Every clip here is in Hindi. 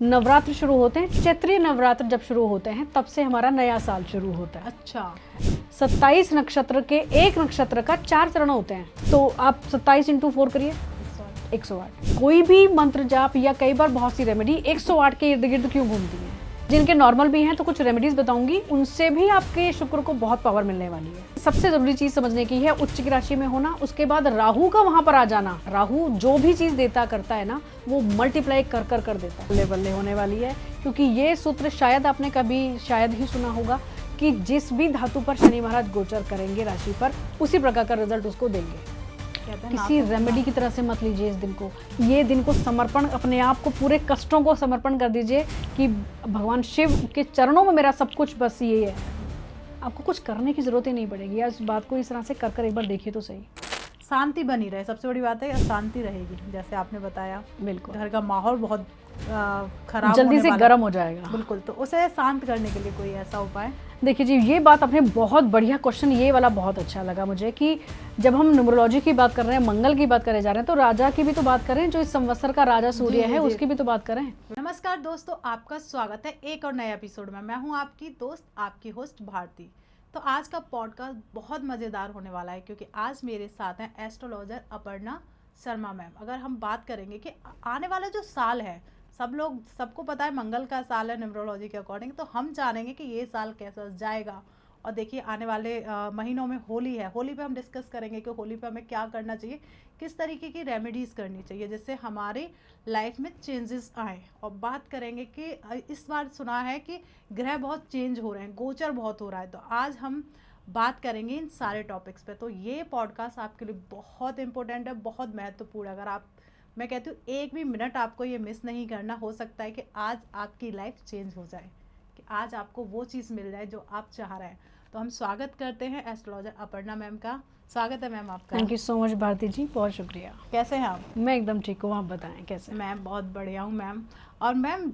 नवरात्र शुरू होते हैं, चैत्रीय नवरात्र जब शुरू होते हैं तब से हमारा नया साल शुरू होता है। अच्छा, 27 नक्षत्र के एक नक्षत्र का 4 चरण होते हैं, तो आप 27 इंटू 4 करिए 108। कोई भी मंत्र जाप या कई बार बहुत सी रेमेडी 108 के इर्द गिर्द क्यों घूमती हैं? जिनके नॉर्मल भी हैं तो कुछ रेमेडीज बताऊंगी, उनसे भी आपके शुक्र को बहुत पावर मिलने वाली है। सबसे जरूरी चीज समझने की है उच्च की राशि में होना, उसके बाद राहु का वहां पर आ जाना। राहु जो भी चीज देता करता है ना, वो मल्टीप्लाई कर देता है। बल्ले बल्ले होने वाली है, क्योंकि ये सूत्र शायद आपने कभी शायद ही सुना होगा कि जिस भी धातु पर शनि महाराज गोचर करेंगे राशि पर, उसी प्रकार का रिजल्ट उसको देंगे। किसी रेमेडी की तरह से मत लीजिए इस दिन को। ये दिन को समर्पण, अपने आप को पूरे कष्टों को समर्पण कर दीजिए कि भगवान शिव के चरणों में मेरा सब कुछ बस ये है। आपको कुछ करने की जरूरत ही नहीं पड़ेगी। इस बात को इस तरह से कर एक बार देखिए तो सही। शांति बनी रहे, सबसे बड़ी बात है शांति रहेगी। जैसे आपने बताया, बिल्कुल घर का माहौल बहुत खराब जल्दी से गर्म हो जाएगा। बिल्कुल, तो उसे शांत करने के लिए कोई ऐसा उपाय? देखिए जी, ये बात आपने बहुत बढ़िया क्वेश्चन, ये वाला बहुत अच्छा लगा मुझे कि जब हम न्यूमरोलॉजी की बात कर रहे हैं, मंगल की बात करे जा रहे हैं, तो राजा की भी तो बात करें, जो इस संवत्सर का राजा सूर्य है उसकी भी तो बात करें। नमस्कार दोस्तों, आपका स्वागत है एक और नए एपिसोड में। मैं हूं आपकी दोस्त, आपकी होस्ट भारती। तो आज का पॉडकास्ट बहुत मज़ेदार होने वाला है, क्योंकि आज मेरे साथ हैं एस्ट्रोलॉजर अपर्णा शर्मा मैम। अगर हम बात करेंगे कि आने वाला जो साल है, सबको पता है मंगल का साल है न्यूमरोलॉजी के अकॉर्डिंग, तो हम जानेंगे कि ये साल कैसा जाएगा। और देखिए, आने वाले महीनों में होली है, होली पे हम डिस्कस करेंगे कि होली पे हमें क्या करना चाहिए, किस तरीके की रेमेडीज़ करनी चाहिए जिससे हमारी लाइफ में चेंजेस आए। और बात करेंगे कि इस बार सुना है कि ग्रह बहुत चेंज हो रहे हैं, गोचर बहुत हो रहा है, तो आज हम बात करेंगे इन सारे टॉपिक्स पे। तो ये पॉडकास्ट आपके लिए बहुत इंपॉर्टेंट है, बहुत महत्वपूर्ण। अगर मैं कहती हूँ एक भी मिनट आपको ये मिस नहीं करना। हो सकता है कि आज आपकी लाइफ चेंज हो जाए, कि आज आपको वो चीज़ मिल जाए जो आप चाह रहे हैं। तो हम स्वागत करते हैं एस्ट्रोलॉजर अपर्णा मैम का। स्वागत है मैम आपका। Thank you so much Bharati ji, बहुत शुक्रिया। कैसे हैं आप? मैं एकदम ठीक हूँ, आप बताएं कैसे? मैं बहुत बढ़िया हूँ मैम। और मैम,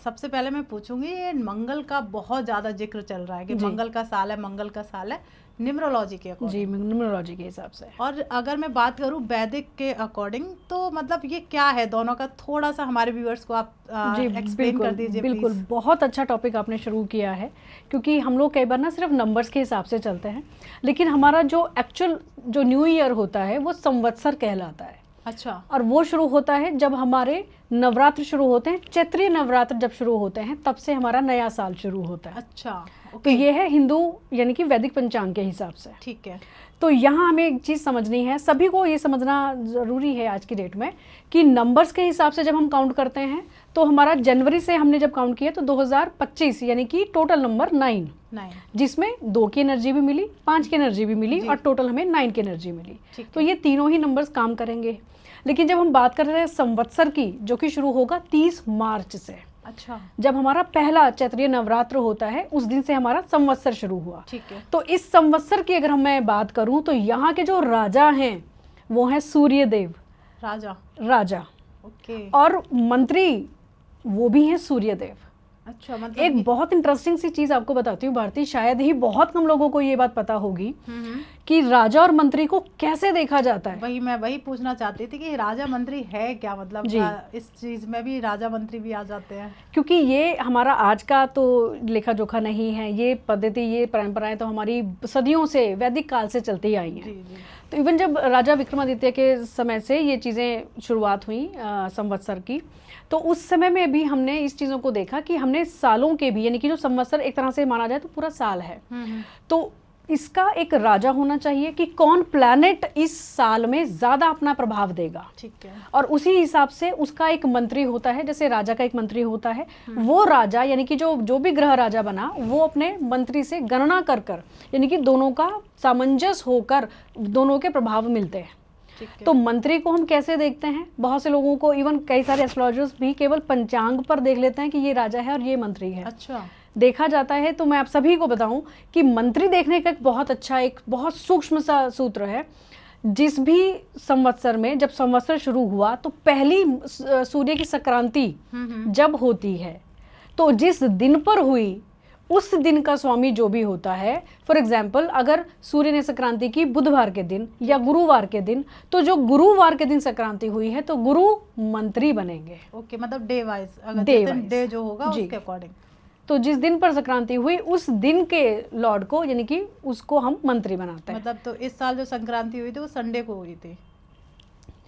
सबसे पहले मैं पूछूंगी, ये मंगल का बहुत ज़्यादा जिक्र चल रहा है कि मंगल का साल है, मंगल का साल है न्यूमरोलॉजी के अकॉर्डिंग। जी, न्यूमरोलॉजी के हिसाब से। और अगर मैं बात करूं वैदिक के अकॉर्डिंग, तो मतलब ये क्या है दोनों का, थोड़ा सा हमारे व्यूअर्स को आप एक्सप्लेन कर दीजिए। बिल्कुल, बहुत अच्छा टॉपिक आपने शुरू किया है, क्योंकि हम लोग कई बार ना सिर्फ नंबर्स के हिसाब से चलते हैं, लेकिन हमारा जो एक्चुअल जो न्यू ईयर होता है वो संवत्सर कहलाता है। अच्छा। और वो शुरू होता है जब हमारे नवरात्र शुरू होते हैं, चैत्रीय नवरात्र जब शुरू होते हैं तब से हमारा नया साल शुरू होता है। अच्छा, तो ये है हिंदू यानी कि वैदिक पंचांग के हिसाब से। ठीक है। तो यहाँ हमें एक चीज़ समझनी है, सभी को ये समझना ज़रूरी है आज की डेट में, कि नंबर्स के हिसाब से जब हम काउंट करते हैं तो हमारा जनवरी से हमने जब काउंट किया तो 2025 यानी कि टोटल नंबर 9, जिसमें 2 की एनर्जी भी मिली, 5 की एनर्जी भी मिली और टोटल हमें 9 की एनर्जी मिली। तो ये तीनों ही नंबर्स काम करेंगे। लेकिन जब हम बात कर रहे हैं संवत्सर की, जो कि शुरू होगा 30 मार्च से, अच्छा, जब हमारा पहला चैत्रीय नवरात्र होता है उस दिन से हमारा संवत्सर शुरू हुआ। ठीक है। तो इस संवत्सर की अगर मैं बात करूं तो यहाँ के जो राजा हैं वो हैं सूर्यदेव। राजा ओके। और मंत्री वो भी हैं सूर्यदेव। अच्छा, मतलब एक बहुत इंटरेस्टिंग सी चीज आपको बताती हूँ भारती, शायद ही बहुत कम लोगों को ये बात पता होगी कि राजा और मंत्री को कैसे देखा जाता है। मैं वही पूछना चाहती थी कि राजा मंत्री है क्या, मतलब इस चीज में भी राजा मंत्री भी आ जाते हैं? क्योंकि ये हमारा आज का तो लेखा जोखा नहीं है, ये पद्धति, ये परंपराएं तो हमारी सदियों से, वैदिक काल से चलती आई हैं। जी। तो इवन जब राजा विक्रमादित्य के समय से ये चीज़ें शुरुआत हुई संवत्सर की, तो उस समय में भी हमने इस चीज़ों को देखा कि हमने सालों के भी, यानी कि जो संवत्सर एक तरह से माना जाए तो पूरा साल है, तो इसका एक राजा होना चाहिए कि कौन प्लैनेट इस साल में ज़्यादा अपना प्रभाव देगा। ठीक है। और उसी हिसाब से उसका एक मंत्री होता है, जैसे राजा का एक मंत्री होता है, वो राजा यानी कि जो भी ग्रह राजा बना वो अपने मंत्री से गणना कर यानी कि दोनों का सामंजस्य होकर दोनों के प्रभाव मिलते हैं। तो मंत्री को हम कैसे देखते हैं? बहुत से लोगों को, इवन कई सारे एस्ट्रोलॉजर्स भी केवल पंचांग पर देख लेते हैं कि ये राजा है और ये मंत्री है। अच्छा, देखा जाता है। तो मैं आप सभी को बताऊं कि मंत्री देखने का एक बहुत अच्छा, एक बहुत सूक्ष्म सा सूत्र है। जिस भी संवत्सर में, जब संवत्सर शुरू हुआ तो पहली सूर्य की संक्रांति जब होती है, तो जिस दिन पर हुई उस दिन का स्वामी जो भी होता है, फॉर एग्जाम्पल अगर सूर्य ने संक्रांति की बुधवार के दिन या गुरुवार के दिन, तो जो गुरुवार के दिन संक्रांति हुई है तो गुरु मंत्री बनेंगे। ओके, मतलब डे वाइज, अगर Day जिस दिन wise। डे जो होगा जी। उसके अकॉर्डिंग। तो जिस दिन पर संक्रांति हुई उस दिन के लॉर्ड को, यानी कि उसको हम मंत्री बनाते हैं। मतलब तो इस साल जो संक्रांति हुई थी वो संडे को हुई थी।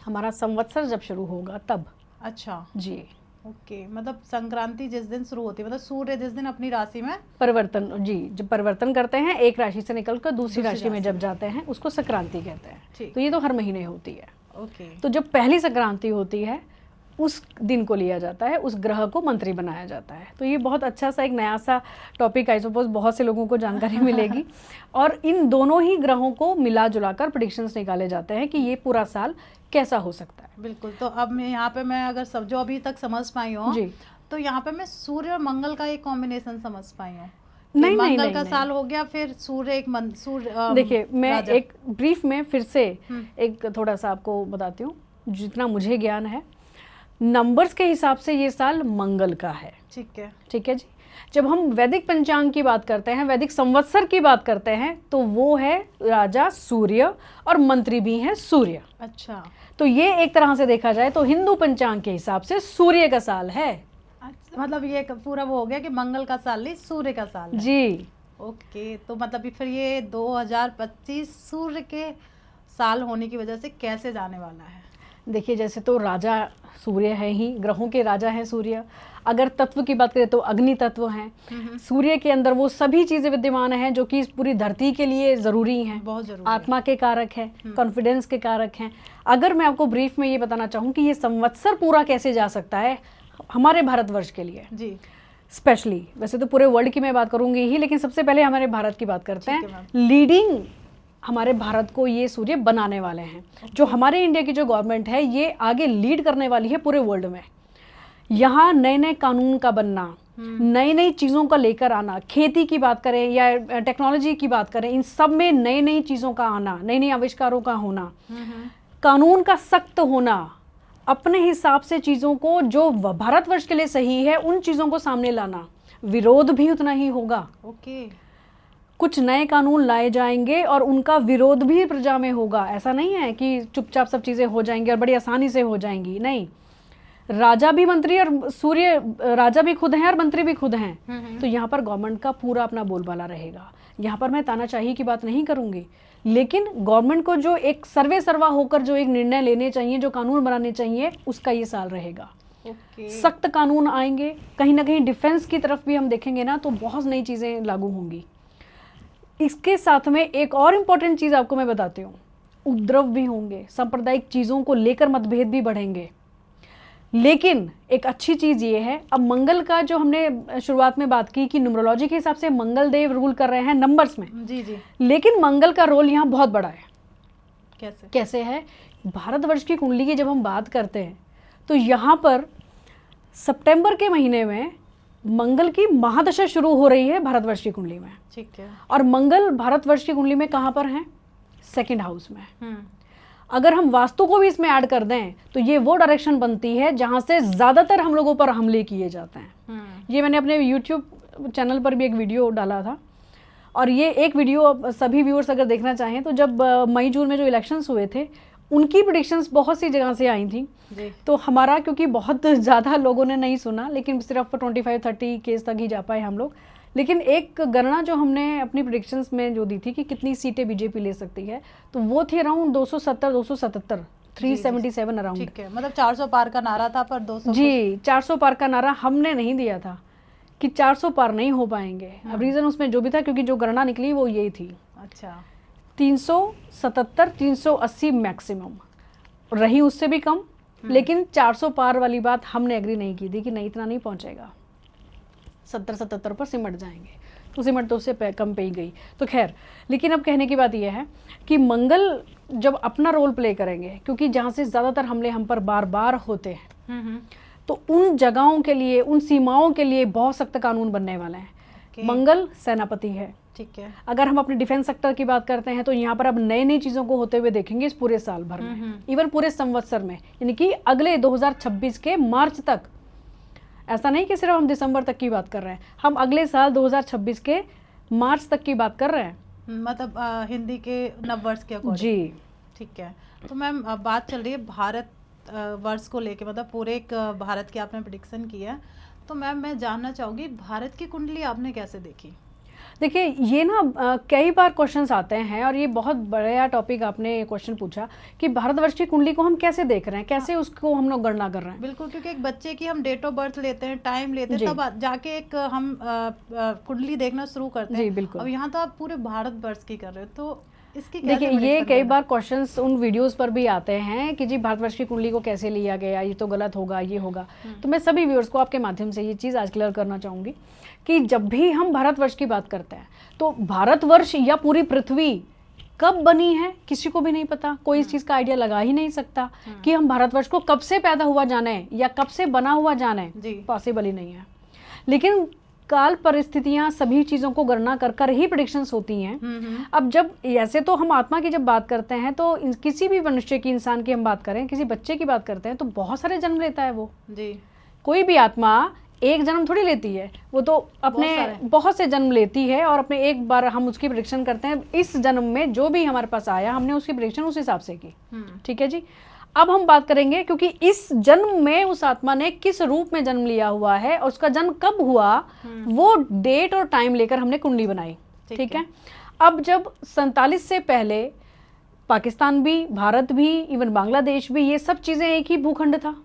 हमारा संवत्सर जब शुरू होगा तब। अच्छा, जी। ओके, मतलब संक्रांति जिस दिन शुरू होती है, मतलब सूर्य जिस दिन अपनी राशि में परिवर्तन, जी, जब परिवर्तन करते हैं एक राशि से निकलकर दूसरी दूसरी राशि में राशि जब में। जाते हैं उसको संक्रांति कहते हैं। ठीक। तो ये तो हर महीने होती है। ओके। तो जब पहली संक्रांति होती है उस दिन को लिया जाता है, उस ग्रह को मंत्री बनाया जाता है। तो ये बहुत अच्छा सा एक नया सा टॉपिक, आई सपोज बहुत से लोगों को जानकारी मिलेगी। और इन दोनों ही ग्रहों को मिला जुला कर प्रेडिक्शंस निकाले जाते हैं कि ये पूरा साल कैसा हो सकता है। बिल्कुल। तो अब मैं यहाँ पे, मैं अगर सब जो अभी तक समझ पाई हूँ, जी। तो यहाँ पे मैं सूर्य और मंगल का एक कॉम्बिनेशन समझ पाई हूँ। नहीं, मंगल नहीं, का नहीं। साल हो गया, फिर सूर्य एक देखिए, मैं राजा। एक ब्रीफ में फिर से हम्म। एक थोड़ा सा आपको बताती हूँ जितना मुझे ज्ञान है। नंबर्स के हिसाब से ये साल मंगल का है। ठीक है। ठीक है जी। जब हम वैदिक पंचांग की बात करते हैं, वैदिक संवत्सर की बात करते हैं, तो वो है राजा सूर्य और मंत्री भी हैं सूर्य। अच्छा। तो ये एक तरह से देखा जाए तो हिंदू पंचांग के हिसाब से सूर्य का साल है। अच्छा, मतलब ये पूरा वो हो गया कि मंगल का साल नहीं, सूर्य का साल है। जी। ओके, तो मतलब फिर ये 2025 सूर्य के साल होने की वजह से कैसे जाने वाला है? देखिए, जैसे तो राजा सूर्य है ही, ग्रहों के राजा हैं सूर्य। अगर तत्व की बात करें तो अग्नि तत्व हैं। सूर्य के अंदर वो सभी चीज़ें विद्यमान हैं जो कि इस पूरी धरती के लिए ज़रूरी हैं। बहुत जरूरी। आत्मा के कारक हैं, कॉन्फिडेंस के कारक हैं। अगर मैं आपको ब्रीफ में ये बताना चाहूँ कि ये संवत्सर पूरा कैसे जा सकता है हमारे भारतवर्ष के लिए जी। स्पेशली, वैसे तो पूरे वर्ल्ड की मैं बात करूंगी ही, लेकिन सबसे पहले हमारे भारत की बात करते ठीक है हैं। लीडिंग हमारे भारत को ये सूर्य बनाने वाले हैं। जो हमारे इंडिया की जो गवर्नमेंट है ये आगे लीड करने वाली है पूरे वर्ल्ड में। यहाँ नए नए कानून का बनना, नई नई चीज़ों का लेकर आना, खेती की बात करें या टेक्नोलॉजी की बात करें, इन सब में नई नई चीज़ों का आना, नई नई आविष्कारों का होना, कानून का सख्त होना, अपने हिसाब से चीज़ों को जो भारतवर्ष के लिए सही है उन चीज़ों को सामने लाना, विरोध भी उतना ही होगा। ओके। कुछ नए कानून लाए जाएंगे और उनका विरोध भी प्रजा में होगा। ऐसा नहीं है कि चुपचाप सब चीज़ें हो जाएंगी और बड़ी आसानी से हो जाएंगी, नहीं। राजा भी मंत्री और सूर्य, राजा भी खुद हैं और मंत्री भी खुद हैं। तो यहाँ पर गवर्नमेंट का पूरा अपना बोलबाला रहेगा। यहाँ पर मैं तानाशाही की बात नहीं करूँगी, लेकिन गवर्नमेंट को जो एक सर्वे सर्वा होकर जो एक निर्णय लेने चाहिए, जो कानून बनाने चाहिए, उसका ये साल रहेगा। ओके। सख्त कानून आएंगे, कहीं ना कहीं डिफेंस की तरफ भी हम देखेंगे ना तो बहुत नई चीज़ें लागू होंगी। इसके साथ में एक और इम्पॉर्टेंट चीज़ आपको मैं बताती हूँ, उपद्रव भी होंगे, सांप्रदायिक चीज़ों को लेकर मतभेद भी बढ़ेंगे। लेकिन एक अच्छी चीज़ ये है, अब मंगल का जो हमने शुरुआत में बात की कि न्यूमरोलॉजी के हिसाब से मंगल देव रूल कर रहे हैं नंबर्स में, जी जी। लेकिन मंगल का रोल यहाँ बहुत बड़ा है। कैसे? कैसे है? भारतवर्ष की कुंडली की जब हम बात करते हैं तो यहाँ पर सितंबर के महीने में मंगल की महादशा शुरू हो रही है भारतवर्ष की कुंडली में। ठीक है। और मंगल भारतवर्ष की कुंडली में कहाँ पर है? सेकंड हाउस में। अगर हम वास्तु को भी इसमें ऐड कर दें तो ये वो डायरेक्शन बनती है जहाँ से ज़्यादातर हम लोगों पर हमले किए जाते हैं। ये मैंने अपने यूट्यूब चैनल पर भी एक वीडियो डाला था, और ये एक वीडियो सभी व्यूअर्स अगर देखना चाहें तो जब मई जून में जो इलेक्शंस हुए थे उनकी प्रेडिक्शंस बहुत सी जगह से आई थी। जी। तो हमारा, क्योंकि बहुत ज़्यादा लोगों ने नहीं सुना, लेकिन सिर्फ 25-30 केस तक ही जा पाए हम लोग, लेकिन एक गणना जो हमने अपनी प्रेडिक्शंस में जो दी थी कि कितनी सीटें बीजेपी ले सकती है, तो वो थी अराउंड 270-277, 377 अराउंड। ठीक है, मतलब 400 पार का नारा था पर 200 जी, 400 पार का नारा हमने नहीं दिया था कि 400 पार नहीं हो पाएंगे। अब रीज़न उसमें जो भी था, क्योंकि जो गणना निकली वो यही थी। अच्छा। 377-380 मैक्सिमम रही, उससे भी कम। लेकिन 400 पार वाली बात हमने एग्री नहीं की थी कि नहीं, इतना नहीं पहुंचेगा, 70-77 पर सिमट जाएंगे। तो सिमट तो उससे कम पे ही गई। तो खैर, लेकिन अब कहने की बात यह है कि मंगल जब अपना रोल प्ले करेंगे, क्योंकि जहाँ से ज़्यादातर हमले हम पर बार बार होते हैं, तो उन जगहों के लिए, उन सीमाओं के लिए बहुत सख्त कानून बनने वाले हैं। मंगल सेनापति है। ठीक है। अगर हम अपने डिफेंस सेक्टर की बात करते हैं तो यहाँ पर अब नई नई चीज़ों को होते हुए देखेंगे इस पूरे साल भर में, इवन पूरे संवत्सर में, यानी कि अगले 2026 के मार्च तक ऐसा नहीं कि सिर्फ हम दिसंबर तक की बात कर रहे हैं, हम अगले साल 2026 के मार्च तक की बात कर रहे हैं। मतलब हिंदी के नववर्ष के अकॉर्डिंग। जी ठीक है। तो मैम अब बात चल रही है भारत वर्ष को लेके, मतलब पूरे एक भारत की आपने प्रेडिक्शन की है, तो मैम मैं जानना चाहूँगी भारत की कुंडली आपने कैसे देखी? देखिए, ये ना कई बार क्वेश्चंस आते हैं और ये बहुत बड़ा टॉपिक आपने क्वेश्चन पूछा कि भारतवर्ष की कुंडली को हम कैसे देख रहे हैं, कैसे उसको हम लोग गणना कर रहे हैं। बिल्कुल, क्योंकि एक बच्चे की हम डेट ऑफ बर्थ लेते हैं, टाइम लेते हैं, जी। तब जाके एक हम कुंडली देखना शुरू करते हैं। जी बिल्कुल। अब यहाँ तो आप पूरे भारतवर्ष की कर रहे हो, तो इसकी देखिए, कैसे ये prediction कई देना? बार क्वेश्चंस उन वीडियोस पर भी आते हैं कि जी भारतवर्ष की कुंडली को कैसे लिया गया, ये तो गलत होगा, ये होगा। तो मैं सभी व्यूअर्स को आपके माध्यम से ये चीज़ आज क्लियर करना चाहूँगी कि जब भी हम भारतवर्ष की बात करते हैं तो भारतवर्ष या पूरी पृथ्वी कब बनी है किसी को भी नहीं पता, कोई इस चीज़ का आइडिया लगा ही नहीं सकता कि हम भारतवर्ष को कब से पैदा हुआ जाने या कब से बना हुआ जाने, जी। पॉसिबल ही नहीं है। लेकिन काल परिस्थितियां सभी चीज़ों को गणना कर कर ही प्रेडिक्शंस होती हैं। अब जब ऐसे तो हम आत्मा की जब बात करते हैं तो किसी भी मनुष्य की, इंसान की हम बात करें, किसी बच्चे की बात करते हैं तो बहुत सारे जन्म लेता है वो। जी। कोई भी आत्मा एक जन्म थोड़ी लेती है, वो तो अपने बहुत से जन्म लेती है और अपने एक बार हम उसकी प्रेडिक्शन करते हैं। इस जन्म में जो भी हमारे पास आया हमने उसकी प्रेडिक्शन उस हिसाब से की। ठीक है जी। अब हम बात करेंगे क्योंकि इस जन्म में उस आत्मा ने किस रूप में जन्म लिया हुआ है और उसका जन्म कब हुआ, वो डेट और टाइम लेकर हमने कुंडली बनाई। ठीक है। अब जब 47 से पहले पाकिस्तान भी, भारत भी, इवन बांग्लादेश भी, ये सब चीज़ें एक ही भूखंड था,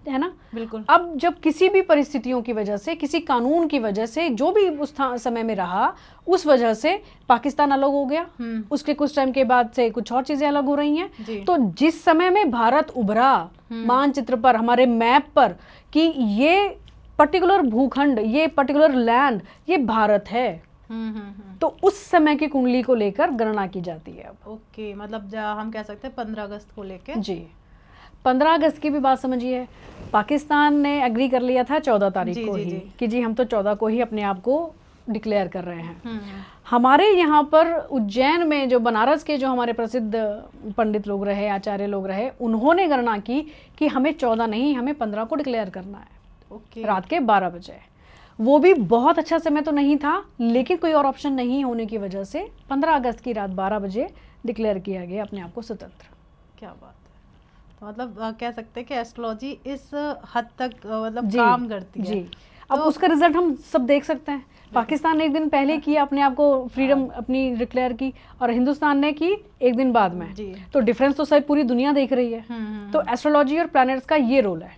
है ना। बिल्कुल। अब जब किसी भी परिस्थितियों की वजह से, किसी कानून की वजह से, जो भी उस समय में रहा, उस वजह से पाकिस्तान अलग हो गया। उसके कुछ टाइम के बाद से कुछ और चीजें अलग हो रही हैं। तो जिस समय में भारत उभरा मानचित्र पर, हमारे मैप पर, कि ये पर्टिकुलर भूखंड, ये पर्टिकुलर लैंड, ये भारत है, तो उस समय की कुंडली को लेकर गणना की जाती है। अब ओके, मतलब हम कह सकते हैं 15 अगस्त को लेकर। जी, 15 अगस्त की भी बात समझिए। पाकिस्तान ने एग्री कर लिया था 14 तारीख को ही कि जी हम तो 14 को ही अपने आप को डिक्लेयर कर रहे हैं। हमारे यहाँ पर उज्जैन में जो बनारस के जो हमारे प्रसिद्ध पंडित लोग रहे, आचार्य लोग रहे, उन्होंने गणना की कि हमें 14 नहीं, हमें 15 को डिक्लेयर करना है। ओके। रात के 12 बजे। वो भी बहुत अच्छा समय तो नहीं था, लेकिन कोई और ऑप्शन नहीं होने की वजह से 15 अगस्त की रात 12 बजे डिक्लेयर किया गया अपने आप को स्वतंत्र। क्या बात है। तो मतलब कह सकते हैं कि एस्ट्रोलॉजी इस हद तक मतलब काम करती है। जी। अब उसका रिजल्ट हम सब देख सकते हैं। पाकिस्तान ने एक दिन पहले किया, अपने आप को फ्रीडम अपनी डिक्लेयर की, और हिंदुस्तान ने की एक दिन बाद में। तो डिफरेंस तो शायद पूरी दुनिया देख रही है। तो एस्ट्रोलॉजी और प्लैनेट्स का ये रोल है।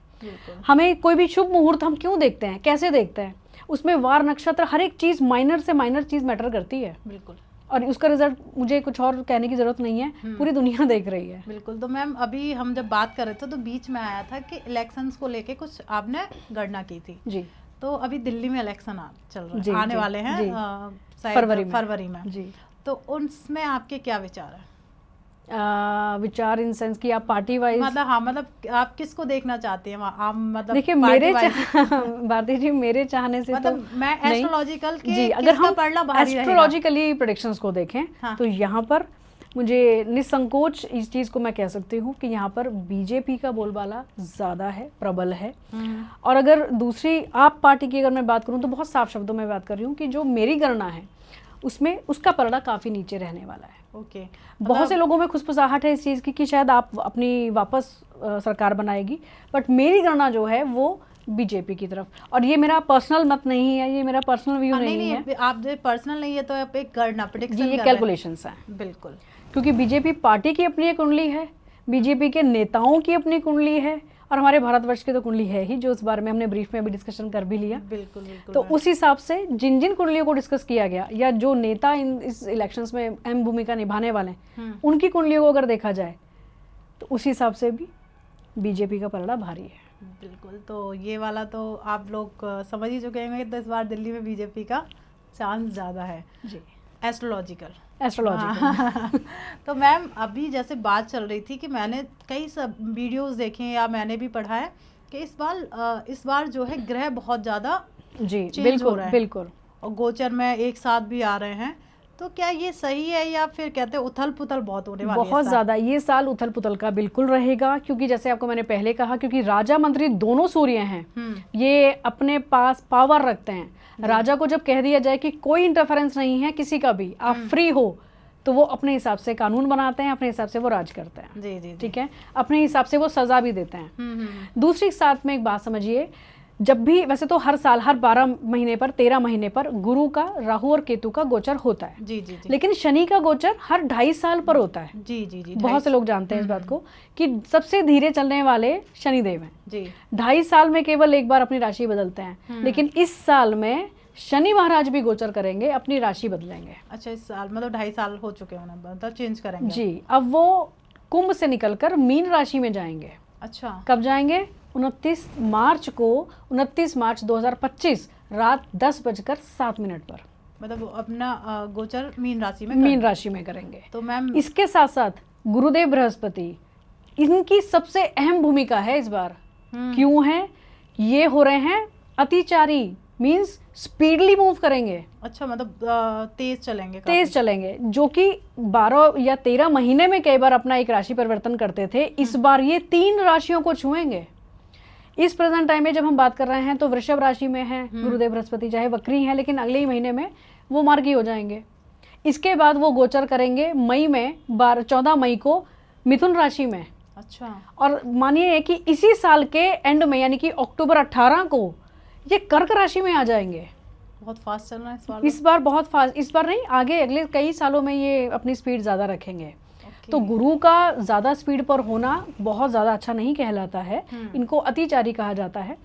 हमें कोई भी शुभ मुहूर्त हम क्यों देखते हैं, कैसे देखते हैं, उसमें वार, नक्षत्र, हर एक चीज़, माइनर से माइनर चीज़ मैटर करती है। बिल्कुल। और उसका रिजल्ट मुझे कुछ और कहने की ज़रूरत नहीं है, पूरी दुनिया देख रही है। बिल्कुल। तो मैम अभी हम जब बात कर रहे थे तो बीच में आया था कि इलेक्शंस को लेके कुछ आपने गणना की थी। जी। तो अभी दिल्ली में इलेक्शन चल रहे जी, हैं, आने जी, वाले हैं जी। शायद फरवरी में। जी। तो उनमें आपके क्या विचार है? विचार इन सेंस कि आप पार्टी वाइज, मतलब हाँ, मतलब आप किसको देखना चाहते हैं वहाँ? आप मतलब देखिए मेरे भारती जी, मेरे चाहने से मतलब तो मैं एस्ट्रोलॉजिकल के जी, अगर हम पढ़ना भारी रहेगा। एस्ट्रोलॉजिकली प्रेडिक्शंस को देखें हाँ। तो यहाँ पर मुझे निसंकोच इस चीज़ को मैं कह सकती हूँ कि यहाँ पर बीजेपी का बोलबाला ज़्यादा है, प्रबल है। और अगर दूसरी आप पार्टी की अगर मैं बात करूँ तो बहुत साफ शब्दों में बात कर रही हूँ कि जो मेरी गणना है उसमें उसका पलड़ा काफ़ी नीचे रहने वाला है। ओके। बहुत से लोगों में खुशफुसाहट है इस चीज़ की कि शायद आप अपनी वापस सरकार बनाएगी, बट मेरी गणना जो है वो बीजेपी की तरफ, और ये मेरा पर्सनल मत नहीं है, ये मेरा पर्सनल व्यू नहीं है। आप जो पर्सनल नहीं है तो आप एक गणना प्रेडिक्शन जी, ये कैलकुलेशंस हैं। बिल्कुल। क्योंकि बीजेपी पार्टी की अपनी एक कुंडली है, बीजेपी के नेताओं की अपनी कुंडली है, और हमारे भारतवर्ष की तो कुंडली है ही, जो इस बारे में हमने ब्रीफ में अभी डिस्कशन कर भी लिया। बिल्कुल बिल्कुल। तो उस हिसाब से जिन जिन कुंडलियों को डिस्कस किया गया या जो नेता इस इलेक्शंस में अहम भूमिका निभाने वाले हैं उनकी कुंडलियों को अगर देखा जाए तो उस हिसाब से भी बीजेपी का पलड़ा भारी है। बिल्कुल। तो ये वाला तो आप लोग समझ ही चुके होंगे, तो इस बार दिल्ली में बीजेपी का चांस ज़्यादा है। जी। एस्ट्रोलॉजिकल। तो मैम अभी जैसे बात चल रही थी कि मैंने कई सब वीडियोस देखे हैं या मैंने भी पढ़ा है कि इस बार जो है ग्रह बहुत ज़्यादा जी चेंज हो रहा है। बिल्कुल। और गोचर में एक साथ भी आ रहे हैं, तो क्या ये सही है या फिर कहते हैं उथल पुथल बहुत होने वाली है बहुत इस साल? ज्यादा ये साल उथल पुथल का बिल्कुल रहेगा, क्योंकि जैसे आपको मैंने पहले कहा, क्योंकि राजा मंत्री दोनों सूर्य हैं, ये अपने पास पावर रखते हैं। राजा को जब कह दिया जाए कि कोई इंटरफेरेंस नहीं है किसी का भी, आप फ्री हो, तो वो अपने हिसाब से कानून बनाते हैं, अपने हिसाब से वो राज करते हैं। जी जी ठीक है, अपने हिसाब से वो सजा भी देते हैं। हम्म। दूसरी साथ में एक बात समझिए, जब भी वैसे तो हर साल हर 12 महीने पर 13 महीने पर गुरु का, राहु और केतु का गोचर होता है, जी जी जी लेकिन शनि का गोचर हर 2.5 साल पर होता है। जी जी जी बहुत से लोग जानते हैं इस बात को कि सबसे धीरे चलने वाले शनिदेव हैं। जी 2.5 साल में केवल एक बार अपनी राशि बदलते हैं, लेकिन इस साल में शनि महाराज भी गोचर करेंगे, अपनी राशि बदलेंगे। अच्छा, इस साल मतलब 2.5 साल हो चुके हैं, मतलब चेंज करेंगे। जी, अब वो कुंभ से निकलकर मीन राशि में जाएंगे। अच्छा, कब जाएंगे? 29 मार्च को, 29 मार्च 2025 रात 10:07 पर मतलब वो अपना गोचर मीन राशि में मीन राशि में करेंगे। तो मैम इसके साथ साथ गुरुदेव बृहस्पति, इनकी सबसे अहम भूमिका है इस बार। क्यों है? ये हो रहे हैं अतिचारी, मींस स्पीडली मूव करेंगे, अच्छा मतलब तेज चलेंगे तेज चलेंगे, जो कि 12 या 13 महीने में कई बार अपना एक राशि परिवर्तन करते थे। इस बार ये 3 राशियों को छुएंगे। इस प्रेजेंट टाइम में जब हम बात कर रहे हैं तो वृषभ राशि में है गुरुदेव बृहस्पति, चाहे वक्री हैं, लेकिन अगले ही महीने में वो मार्गी हो जाएंगे। इसके बाद वो गोचर करेंगे मई में, 14 मई को मिथुन राशि में। अच्छा, और मानिए कि इसी साल के एंड में, यानी कि अक्टूबर 18 को ये कर्क राशि में आ जाएंगे। बहुत फास्ट चल रहा है इस बार। इस बार बहुत फास्ट, इस बार नहीं, आगे अगले कई सालों में ये अपनी स्पीड ज़्यादा रखेंगे। तो गुरु का ज़्यादा स्पीड पर होना बहुत ज़्यादा अच्छा नहीं कहलाता है, इनको अतिचारी कहा जाता है।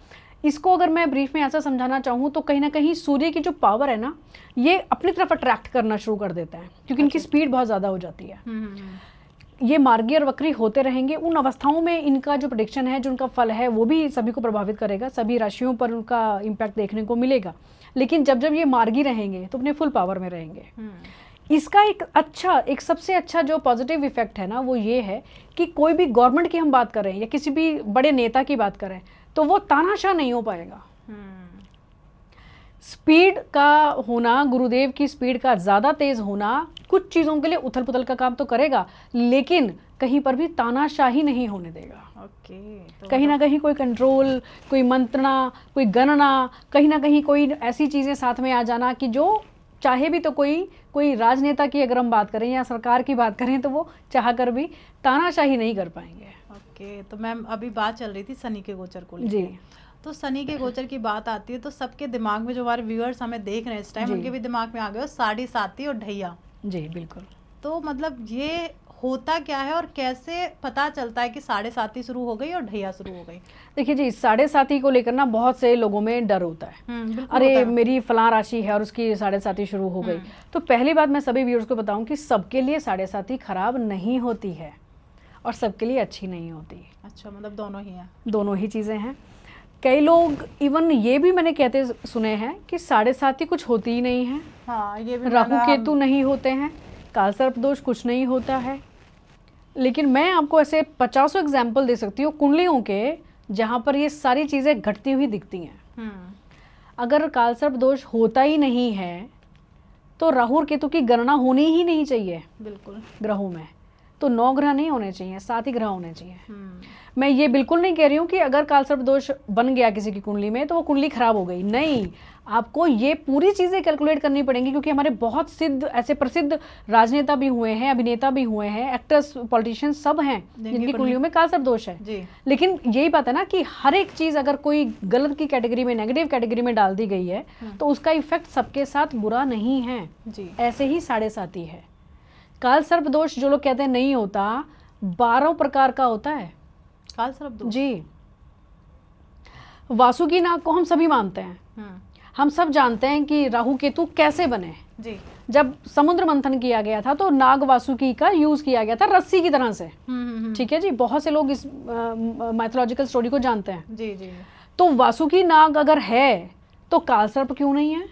इसको अगर मैं ब्रीफ में ऐसा समझाना चाहूँ तो कहीं ना कहीं सूर्य की जो पावर है ना, ये अपनी तरफ अट्रैक्ट करना शुरू कर देता है, क्योंकि इनकी स्पीड बहुत ज़्यादा हो जाती है। ये मार्गी और वक्री होते रहेंगे। उन अवस्थाओं में इनका जो प्रेडिक्शन है, जो उनका फल है, वो भी सभी को प्रभावित करेगा, सभी राशियों पर उनका इम्पैक्ट देखने को मिलेगा। लेकिन जब जब ये मार्गी रहेंगे तो अपने फुल पावर में रहेंगे। इसका एक सबसे अच्छा जो पॉजिटिव इफेक्ट है ना, वो ये है कि कोई भी गवर्नमेंट की हम बात करें या किसी भी बड़े नेता की बात करें तो वो तानाशाह नहीं हो पाएगा। स्पीड का होना, गुरुदेव की स्पीड का ज़्यादा तेज होना कुछ चीज़ों के लिए उथल पुथल का काम तो करेगा, लेकिन कहीं पर भी तानाशाही नहीं होने देगा। ओके, तो कहीं ना कहीं कोई कंट्रोल, कोई मंत्रणा, कोई गणना, कहीं ना कहीं कोई ऐसी चीज़ें साथ में आ जाना कि जो चाहे भी तो कोई राजनेता की अगर हम बात करें या सरकार की बात करें तो वो चाह कर भी तानाशाही नहीं कर पाएंगे। ओके, तो मैम अभी बात चल रही थी शनि के गोचर को लेकर। जी, तो शनि के गोचर की बात आती है तो सबके दिमाग में, जो हमारे व्यूअर्स हमें देख रहे हैं इस टाइम, जी। उनके भी दिमाग में आ गए साढ़े साती और ढैया। जी बिल्कुल। तो मतलब ये होता क्या है और कैसे पता चलता है कि साढ़े साती शुरू हो गई और ढैया शुरू हो गई? देखिए जी, 7.5 को लेकर ना बहुत से लोगों में डर होता है। बिल्कुल अरे होता है। मेरी फलां राशि है और उसकी 7.5 शुरू हो गई। तो पहली बात मैं सभी व्यूअर्स को बताऊं कि सबके लिए 7.5 खराब नहीं होती है और सबके लिए अच्छी नहीं होती। अच्छा, मतलब दोनों ही हैं। दोनों ही चीज़ें हैं। कई लोग इवन ये भी मैंने कहते सुने हैं कि 7.5 कुछ होती ही नहीं है, हाँ, ये भी राहु मैंने- केतु नहीं होते हैं, काल सर्प दोष कुछ नहीं होता है। लेकिन मैं आपको ऐसे 50 एग्जाम्पल दे सकती हूँ कुंडलियों के, जहाँ पर ये सारी चीज़ें घटती हुई दिखती हैं। अगर काल सर्प दोष होता ही नहीं है तो राहु और केतु की गणना होनी ही नहीं चाहिए बिल्कुल। ग्रहों में। तो 9 ग्रह नहीं होने चाहिए, 7 ही ग्रह होने चाहिए। मैं ये बिल्कुल नहीं कह रही हूँ कि अगर काल सर्प दोष बन गया किसी की कुंडली में तो वो कुंडली खराब हो गई, नहीं। आपको ये पूरी चीज़ें कैलकुलेट करनी पड़ेंगी, क्योंकि हमारे बहुत सिद्ध ऐसे प्रसिद्ध राजनेता भी हुए हैं, अभिनेता भी हुए हैं, एक्टर्स, पॉलिटिशियंस सब हैं जिनकी कुंडलियों में काल सर्प दोष है। जी। लेकिन यही बात है ना कि हर एक चीज़ अगर कोई गलत की कैटेगरी में, नेगेटिव कैटेगरी में डाल दी गई है तो उसका इफेक्ट सबके साथ बुरा नहीं है। जी। ऐसे ही 7.5 है। काल सर्प दोष जो लोग कहते हैं नहीं होता, 12 प्रकार का होता है। काल सर्प दोष? जी, वासुकी नाग को हम सभी मानते हैं। हम सब जानते हैं कि राहु केतु कैसे बने। जी। जब समुद्र मंथन किया गया था तो नाग वासुकी का यूज किया गया था रस्सी की तरह से। ठीक है जी, बहुत से लोग इस माइथोलॉजिकल स्टोरी को जानते हैं। जी जी। तो वासुकी नाग अगर है तो काल सर्प क्यों नहीं है?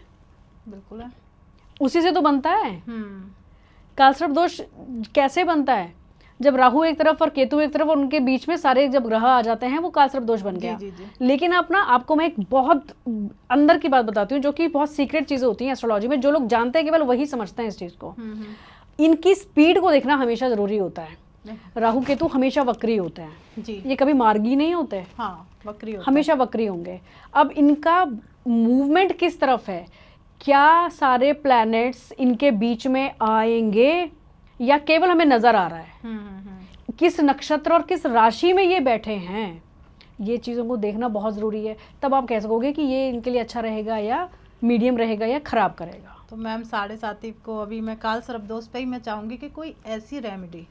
बिल्कुल है। उसी से तो बनता है। काल सर्प दोष कैसे बनता है? जब राहु एक तरफ और केतु एक तरफ और उनके बीच में सारे जब ग्रह आ जाते हैं वो कालसर्प दोष बन गया। जी। लेकिन आपको मैं एक बहुत अंदर की बात बताती हूँ, जो कि बहुत सीक्रेट चीजें होती हैं एस्ट्रोलॉजी में, जो लोग जानते हैं केवल वही समझते हैं इस चीज को। इनकी स्पीड को देखना हमेशा जरूरी होता है। राहु केतु हमेशा वक्री होते हैं जी। ये कभी मार्गी नहीं होते। हाँ, वक्री होता हमेशा वक्री होंगे। अब इनका मूवमेंट किस तरफ है, क्या सारे प्लैनेट्स इनके बीच में आएंगे या केवल हमें नजर आ रहा है, किस नक्षत्र और किस राशि में ये बैठे हैं, ये चीज़ों को देखना बहुत ज़रूरी है। तब आप कह सकोगे कि ये इनके लिए अच्छा रहेगा या मीडियम रहेगा या खराब करेगा। तो मैम 7.5 को अभी मैं कालसर्प दोष पे ही मैं चाहूँगी कि कोई ऐसी रेमेडी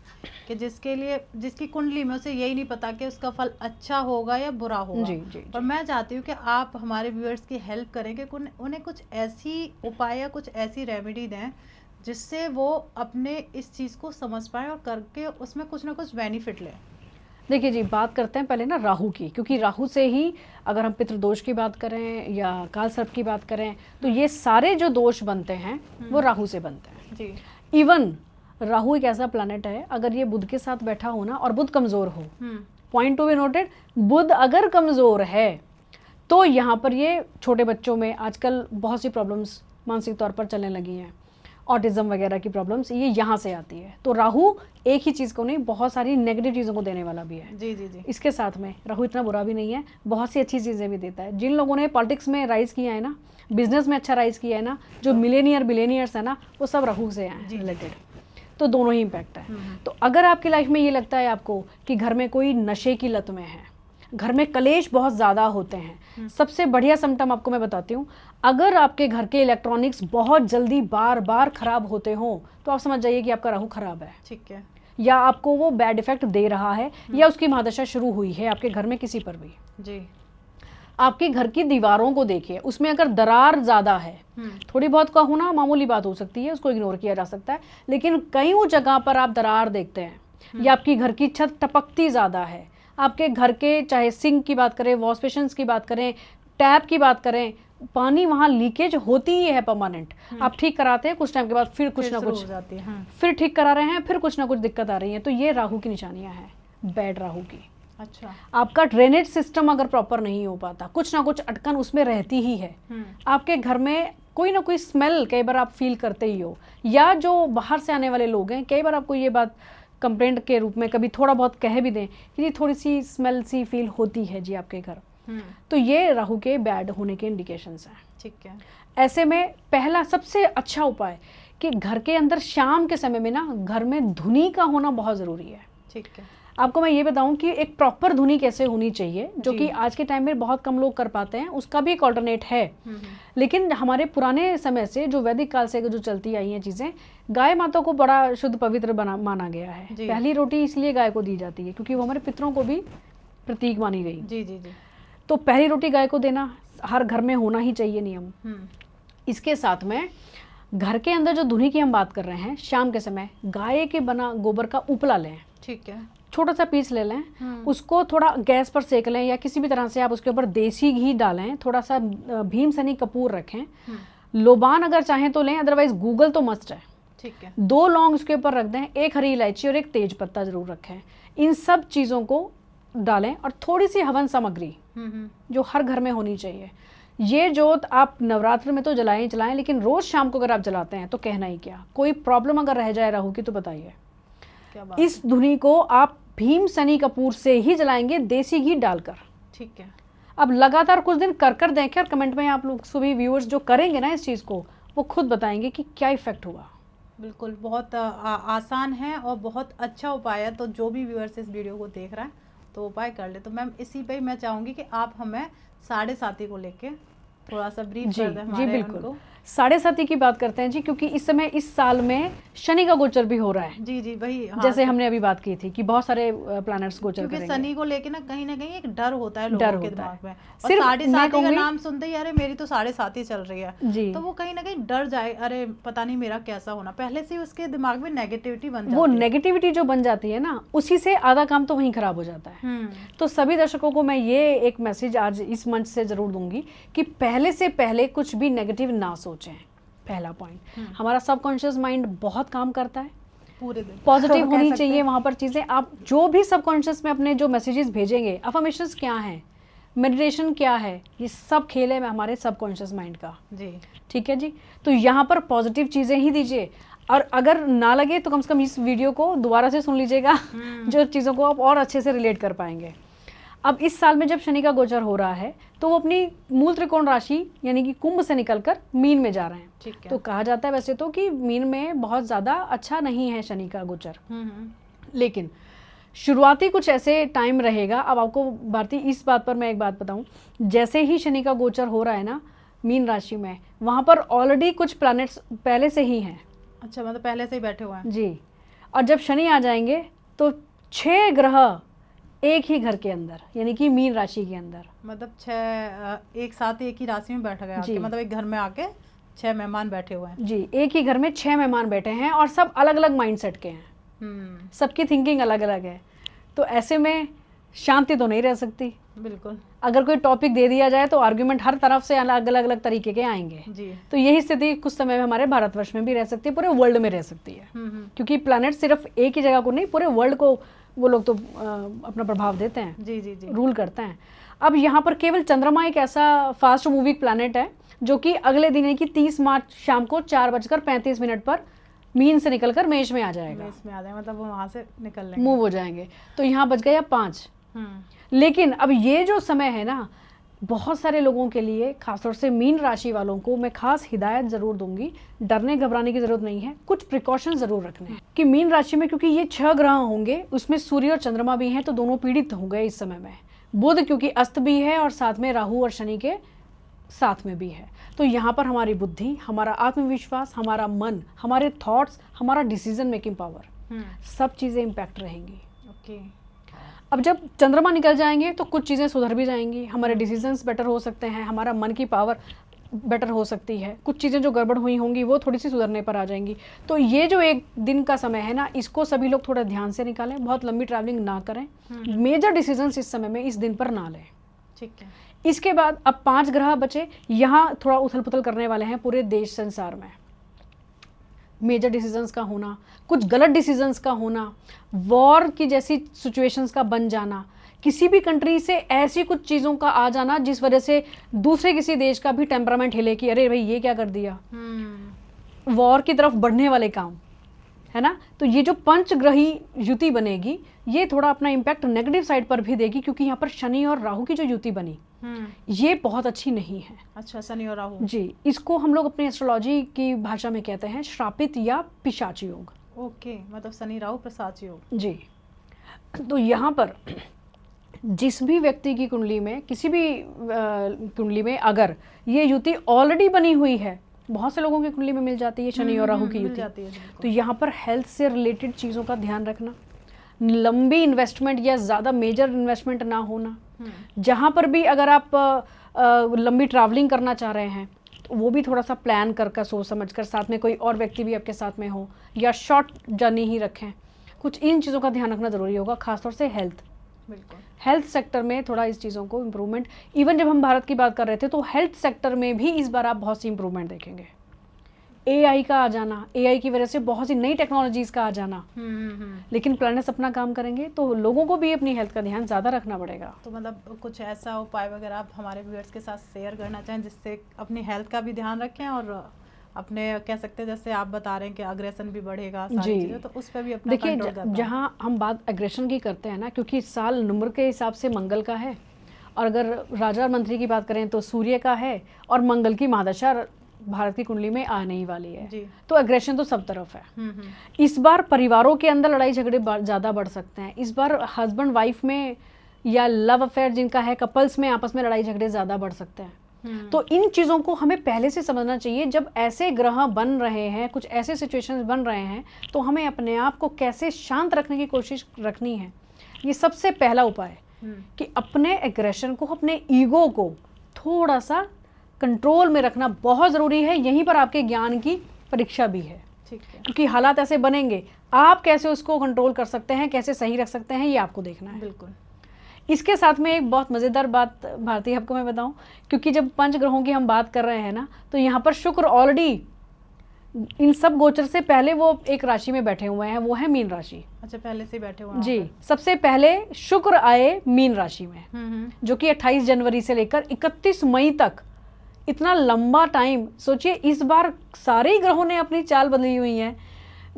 कि जिसकी कुंडली में उसे यही नहीं पता कि उसका फल अच्छा होगा या बुरा होगा। जी। और मैं चाहती हूँ कि आप हमारे व्यूअर्स की हेल्प करें कि उन्हें कुछ ऐसी उपाय या कुछ ऐसी रेमेडी दें जिससे वो अपने इस चीज़ को समझ पाए और करके उसमें कुछ ना कुछ बेनिफिट लें। देखिए जी, बात करते हैं पहले ना राहु की, क्योंकि राहु से ही अगर हम पितृदोष की बात करें या कालसर्प की बात करें तो ये सारे जो दोष बनते हैं वो राहु से बनते हैं जी। इवन राहु एक ऐसा प्लैनेट है, अगर ये बुध के साथ बैठा हो ना और बुध कमज़ोर हो, पॉइंट टू बी नोटेड, बुध अगर कमज़ोर है तो यहाँ पर ये छोटे बच्चों में आजकल बहुत सी प्रॉब्लम्स मानसिक तौर पर चलने लगी हैं, ऑटिज्म वगैरह की प्रॉब्लम्स ये यहाँ से आती है। तो राहु एक ही चीज़ को नहीं, बहुत सारी नेगेटिव चीज़ों को देने वाला भी है। जी। इसके साथ में राहु इतना बुरा भी नहीं है, बहुत सी अच्छी चीज़ें भी देता है। जिन लोगों ने पॉलिटिक्स में राइज किया है ना, बिजनेस में अच्छा राइज किया है ना, जो बिलियनियर्स है ना, वो सब राहु से हैं रिलेटेड। तो दोनों ही इम्पैक्ट है। तो अगर आपकी लाइफ में ये लगता है आपको कि घर में कोई नशे की लत में है, घर में कलेश बहुत ज़्यादा होते हैं, सबसे बढ़िया सिम्टम आपको मैं बताती हूँ, अगर आपके घर के इलेक्ट्रॉनिक्स बहुत जल्दी बार बार खराब होते हों तो आप समझ जाइए कि आपका राहु खराब है। ठीक है। या आपको वो बैड इफेक्ट दे रहा है या उसकी महादशा शुरू हुई है आपके घर में किसी पर भी। जी। आपके घर की दीवारों को देखिए, उसमें अगर दरार ज़्यादा है, थोड़ी बहुत का होना मामूली बात हो सकती है, उसको इग्नोर किया जा सकता है, लेकिन कई जगह पर आप दरार देखते हैं या आपकी घर की छत टपकती ज़्यादा है, आपके घर के चाहे सिंक की बात करें, वॉश बेसिन की बात करें, टैप की बात करें, पानी वहाँ लीकेज होती ही है परमानेंट। आप ठीक कराते हैं, कुछ टाइम के बाद फिर कुछ ना कुछ जाती है। फिर ठीक करा रहे हैं, फिर कुछ ना कुछ दिक्कत आ रही है, तो ये राहु की निशानियां हैं, बैड राहु की। अच्छा। आपका ड्रेनेज सिस्टम अगर प्रॉपर नहीं हो पाता, कुछ ना कुछ अटकन उसमें रहती ही है, आपके घर में कोई ना कोई स्मेल कई बार आप फील करते ही हो, या जो बाहर से आने वाले लोग हैं कई बार आपको ये बात कंप्लेंट के रूप में कभी थोड़ा बहुत कह भी दें कि जी थोड़ी सी स्मेल सी फील होती है जी आपके घर, तो ये राहु के बैड होने के इंडिकेशंस हैं। ठीक है। ऐसे में पहला सबसे अच्छा उपाय कि घर के अंदर शाम के समय में ना घर में धुनी का होना बहुत ज़रूरी है। ठीक है। आपको मैं ये बताऊं कि एक प्रॉपर धुनी कैसे होनी चाहिए, जो कि आज के टाइम में बहुत कम लोग कर पाते हैं, उसका भी एक ऑल्टरनेट है। लेकिन हमारे पुराने समय से जो वैदिक काल से जो चलती आई हैं चीज़ें, गाय माता को बड़ा शुद्ध पवित्र माना गया है। पहली रोटी इसलिए गाय को दी जाती है क्योंकि वो हमारे पितरों को भी प्रतीक मानी गई। जी। तो पहली रोटी गाय को देना हर घर में होना ही चाहिए नियम। इसके साथ में घर के अंदर जो धुनी की हम बात कर रहे हैं, शाम के समय गाय के बना गोबर का उपला लें। ठीक है। छोटा सा पीस ले लें, उसको थोड़ा गैस पर सेक लें या किसी भी तरह से आप उसके ऊपर देसी घी डालें, थोड़ा सा भीम सनी कपूर रखें, लोबान अगर चाहें तो लें, अदरवाइज गूगल तो मस्ट है। ठीक है। 2 लौंग उसके ऊपर रख दें, 1 हरी इलायची और 1 तेज पत्ता जरूर रखें। इन सब चीज़ों को डालें और थोड़ी सी हवन सामग्री जो हर घर में होनी चाहिए। ये जोत आप नवरात्र में तो जलाएं, लेकिन रोज शाम को अगर आप जलाते हैं तो कहना ही क्या। कोई प्रॉब्लम अगर रह जाए राहु की तो बताइए। इस धुनी को आप भीम सनी कपूर से ही जलाएंगे, देसी घी डालकर। ठीक है। अब लगातार कुछ दिन कर देखें और कमेंट में आप लोग सभी व्यूअर्स जो करेंगे ना इस चीज़ को, वो खुद बताएंगे कि क्या इफेक्ट हुआ। बिल्कुल, बहुत आसान है और बहुत अच्छा उपाय है। तो जो भी व्यूअर्स इस वीडियो को देख रहा है तो उपाय कर ले। तो मैम इसी पे मैं चाहूँगी कि आप हमें 7.5 को लेके थोड़ा सा ब्रीफ कर दें हमारे। जी बिल्कुल। 7.5 की बात करते हैं जी, क्योंकि इस समय इस साल में शनि का गोचर भी हो रहा है। जी वही। हाँ, जैसे हमने अभी बात की थी कि बहुत सारे प्लैनेट्स गोचर करेंगे। क्योंकि शनि को लेके ना कहीं एक डर होता है लोगों के दिमाग में। और सिर्फ 7.5 का नाम सुनते ही अरे मेरी तो 7.5 चल रही है जी, तो वो कहीं ना कहीं डर जाए, अरे पता नहीं मेरा कैसा होना। पहले से उसके दिमाग में नेगेटिविटी बन जाती है। वो नेगेटिविटी जो बन जाती है ना, उसी से आधा काम तो वहीं खराब हो जाता है। तो सभी दर्शकों को मैं ये एक मैसेज आज इस मंच से जरूर दूंगी कि पहले से पहले कुछ भी नेगेटिव ना सोचें। पहला पॉइंट, हमारा सबकॉन्शियस माइंड बहुत काम करता है। पूरे दिन पॉजिटिव कह होनी सकते चाहिए हैं। वहाँ पर चीज़ें। आप जो भी सबकॉन्शियस में अपने जो मैसेजेस भेजेंगे, अफर्मेशंस क्या हैं, मेडिटेशन क्या है, ये सब खेल है हमारे सबकॉन्शियस माइंड का। जी। ठीक है जी। तो यहाँ पर पॉजिटिव चीज़ें ही दीजिए, और अगर ना लगे तो कम से कम इस वीडियो को दोबारा से सुन लीजिएगा, जो चीज़ों को आप और अच्छे से रिलेट कर पाएंगे। अब इस साल में जब शनि का गोचर हो रहा है तो वो अपनी मूल त्रिकोण राशि यानी कि कुंभ से निकलकर मीन में जा रहे हैं। ठीक है। तो कहा जाता है वैसे तो कि मीन में बहुत ज़्यादा अच्छा नहीं है शनि का गोचर, लेकिन शुरुआती कुछ ऐसे टाइम रहेगा। अब आपको भारती इस बात पर मैं एक बात बताऊं, जैसे ही शनि का गोचर हो रहा है ना मीन राशि में, वहाँ पर ऑलरेडी कुछ प्लैनेट्स पहले से ही हैं। अच्छा, मतलब पहले से ही बैठे हुए हैं। जी। और जब शनि आ जाएंगे तो 6 ग्रह एक ही घर के अंदर यानी कि मीन राशि के अंदर, मतलब 6 एक साथ एक ही राशि में बैठ गए आके, जी। मतलब एक घर में आके 6 मेहमान बैठे हुए हैं। जी, एक ही घर में 6 मेहमान बैठे हैं और सब अलग अलग माइंडसेट के हैं, सबकी थिंकिंग अलग अलग है। तो ऐसे में शांति तो नहीं रह सकती। बिल्कुल। अगर कोई टॉपिक दे दिया जाए तो आर्ग्यूमेंट हर तरफ से अलग अलग तरीके के आएंगे। जी। तो यही स्थिति कुछ समय में हमारे भारतवर्ष में भी रह सकती है, पूरे वर्ल्ड में रह सकती है। क्योंकि प्लैनेट सिर्फ एक ही जगह को नहीं, पूरे वर्ल्ड को वो लोग तो अपना प्रभाव देते हैं, जी जी जी। रूल करते हैं। अब यहाँ पर केवल चंद्रमा एक ऐसा फास्ट मूविंग प्लैनेट है जो कि अगले दिन यानी कि 30 मार्च शाम को 4:35 पर मीन से निकलकर मेष में आ जाएगा, मेष में आ जाए, मतलब वो वहाँ से निकल लेंगे, मूव हो जाएंगे। तो यहाँ बच गया 5। लेकिन अब ये जो समय है ना, बहुत सारे लोगों के लिए, खासतौर से मीन राशि वालों को मैं खास हिदायत ज़रूर दूंगी। डरने घबराने की ज़रूरत नहीं है, कुछ प्रिकॉशन ज़रूर रखने हैं कि मीन राशि में क्योंकि ये 6 ग्रह होंगे, उसमें सूर्य और चंद्रमा भी हैं, तो दोनों पीड़ित होंगे इस समय में। बुध क्योंकि अस्त भी है और साथ में राहु और शनि के साथ में भी है। तो यहाँ पर हमारी बुद्धि, हमारा आत्मविश्वास, हमारा मन, हमारे थॉट्स, हमारा डिसीजन मेकिंग पावर, सब चीज़ें इम्पैक्ट रहेंगी। ओके। अब जब चंद्रमा निकल जाएंगे तो कुछ चीज़ें सुधर भी जाएंगी, हमारे डिसीजंस बेटर हो सकते हैं, हमारा मन की पावर बेटर हो सकती है, कुछ चीज़ें जो गड़बड़ हुई होंगी वो थोड़ी सी सुधरने पर आ जाएंगी। तो ये जो एक दिन का समय है ना, इसको सभी लोग थोड़ा ध्यान से निकालें, बहुत लंबी ट्रैवलिंग ना करें, मेजर डिसीजंस इस समय में इस दिन पर ना लें। ठीक है। इसके बाद अब 5 ग्रह बचे, यहाँ थोड़ा उथल पुथल करने वाले हैं पूरे देश संसार में। मेजर डिसीजंस का होना, कुछ गलत डिसीजंस का होना, वॉर की जैसी सिचुएशंस का बन जाना, किसी भी कंट्री से ऐसी कुछ चीज़ों का आ जाना जिस वजह से दूसरे किसी देश का भी टेम्परामेंट हिले कि अरे भाई ये क्या कर दिया, वॉर की तरफ बढ़ने वाले काम है ना। तो ये जो पंचग्रही युति बनेगी, ये थोड़ा अपना इम्पैक्ट नेगेटिव साइड पर भी देगी, क्योंकि यहाँ पर शनि और राहु की जो युति बनी ये बहुत अच्छी नहीं है। अच्छा, शनि और राहु। जी, इसको हम लोग अपनी एस्ट्रोलॉजी की भाषा में कहते हैं श्रापित या पिशाच योग। ओके, मतलब शनि राहु पिशाच योग। जी। तो यहाँ पर जिस भी व्यक्ति की कुंडली में, किसी भी कुंडली में अगर ये युति ऑलरेडी बनी हुई है, बहुत से लोगों की कुंडली में मिल जाती है शनि और राहु की मिल युति, जाती है। तो यहाँ पर हेल्थ से रिलेटेड चीज़ों का ध्यान रखना, लंबी इन्वेस्टमेंट या ज़्यादा मेजर इन्वेस्टमेंट ना होना। जहाँ पर भी अगर आप लंबी ट्रैवलिंग करना चाह रहे हैं तो वो भी थोड़ा सा प्लान कर सोच समझ कर, साथ में कोई और व्यक्ति भी आपके साथ में हो, या शॉर्ट जर्नी ही रखें। कुछ इन चीज़ों का ध्यान रखना ज़रूरी होगा, खासतौर से हेल्थ। बिल्कुल। हेल्थ सेक्टर में थोड़ा इस चीज़ों को इम्प्रूवमेंट, इवन जब हम भारत की बात कर रहे थे तो हेल्थ सेक्टर में भी इस बार आप बहुत सी इम्प्रूवमेंट देखेंगे। AI का आ जाना, AI की वजह से बहुत सी नई टेक्नोलॉजीज़ का आ जाना, लेकिन प्लैनेट्स अपना काम करेंगे तो लोगों को भी अपनी हेल्थ का ध्यान ज़्यादा रखना पड़ेगा। तो मतलब कुछ ऐसा उपाय वगैरह आप हमारे व्यूअर्स के साथ शेयर करना चाहें जिससे अपनी हेल्थ का भी ध्यान रखें और अपने, कह सकते हैं जैसे आप बता रहे हैं कि अग्रेशन भी बढ़ेगा, सारी चीज़ें, तो उस पर भी अपना कंट्रोल करना। देखिए, जहाँ हम बात एग्रेशन की करते हैं ना, क्योंकि साल नंबर के हिसाब से मंगल का है, और अगर राजा और मंत्री की बात करें तो सूर्य का है, और मंगल की महादशा भारत की कुंडली में आने ही वाली है जी। तो एग्रेशन तो सब तरफ है। इस बार परिवारों के अंदर लड़ाई झगड़े ज़्यादा बढ़ सकते हैं। इस बार हस्बैंड वाइफ में या लव अफेयर जिनका है, कपल्स में आपस में लड़ाई झगड़े ज़्यादा बढ़ सकते हैं। तो इन चीज़ों को हमें पहले से समझना चाहिए। जब ऐसे ग्रह बन रहे हैं, कुछ ऐसे सिचुएशंस बन रहे हैं, तो हमें अपने आप को कैसे शांत रखने की कोशिश रखनी है। ये सबसे पहला उपाय कि अपने एग्रेशन को, अपने ईगो को थोड़ा सा कंट्रोल में रखना बहुत ज़रूरी है। यहीं पर आपके ज्ञान की परीक्षा भी है। ठीक है। क्योंकि हालात ऐसे बनेंगे, आप कैसे उसको कंट्रोल कर सकते हैं, कैसे सही रख सकते हैं, ये आपको देखना है। बिल्कुल। इसके साथ में एक बहुत मज़ेदार बात भारती आपको मैं बताऊं, क्योंकि जब पंच ग्रहों की हम बात कर रहे हैं ना, तो यहाँ पर शुक्र ऑलरेडी इन सब गोचर से पहले वो एक राशि में बैठे हुए हैं, वो है मीन राशि। अच्छा, पहले से बैठे हुए हैं जी, वहाँ सबसे पहले शुक्र आए मीन राशि में, पे। जो कि 28 जनवरी से लेकर 31 मई तक, इतना लंबा टाइम सोचिए। इस बार सारे ही ग्रहों ने अपनी चाल बदली हुई है।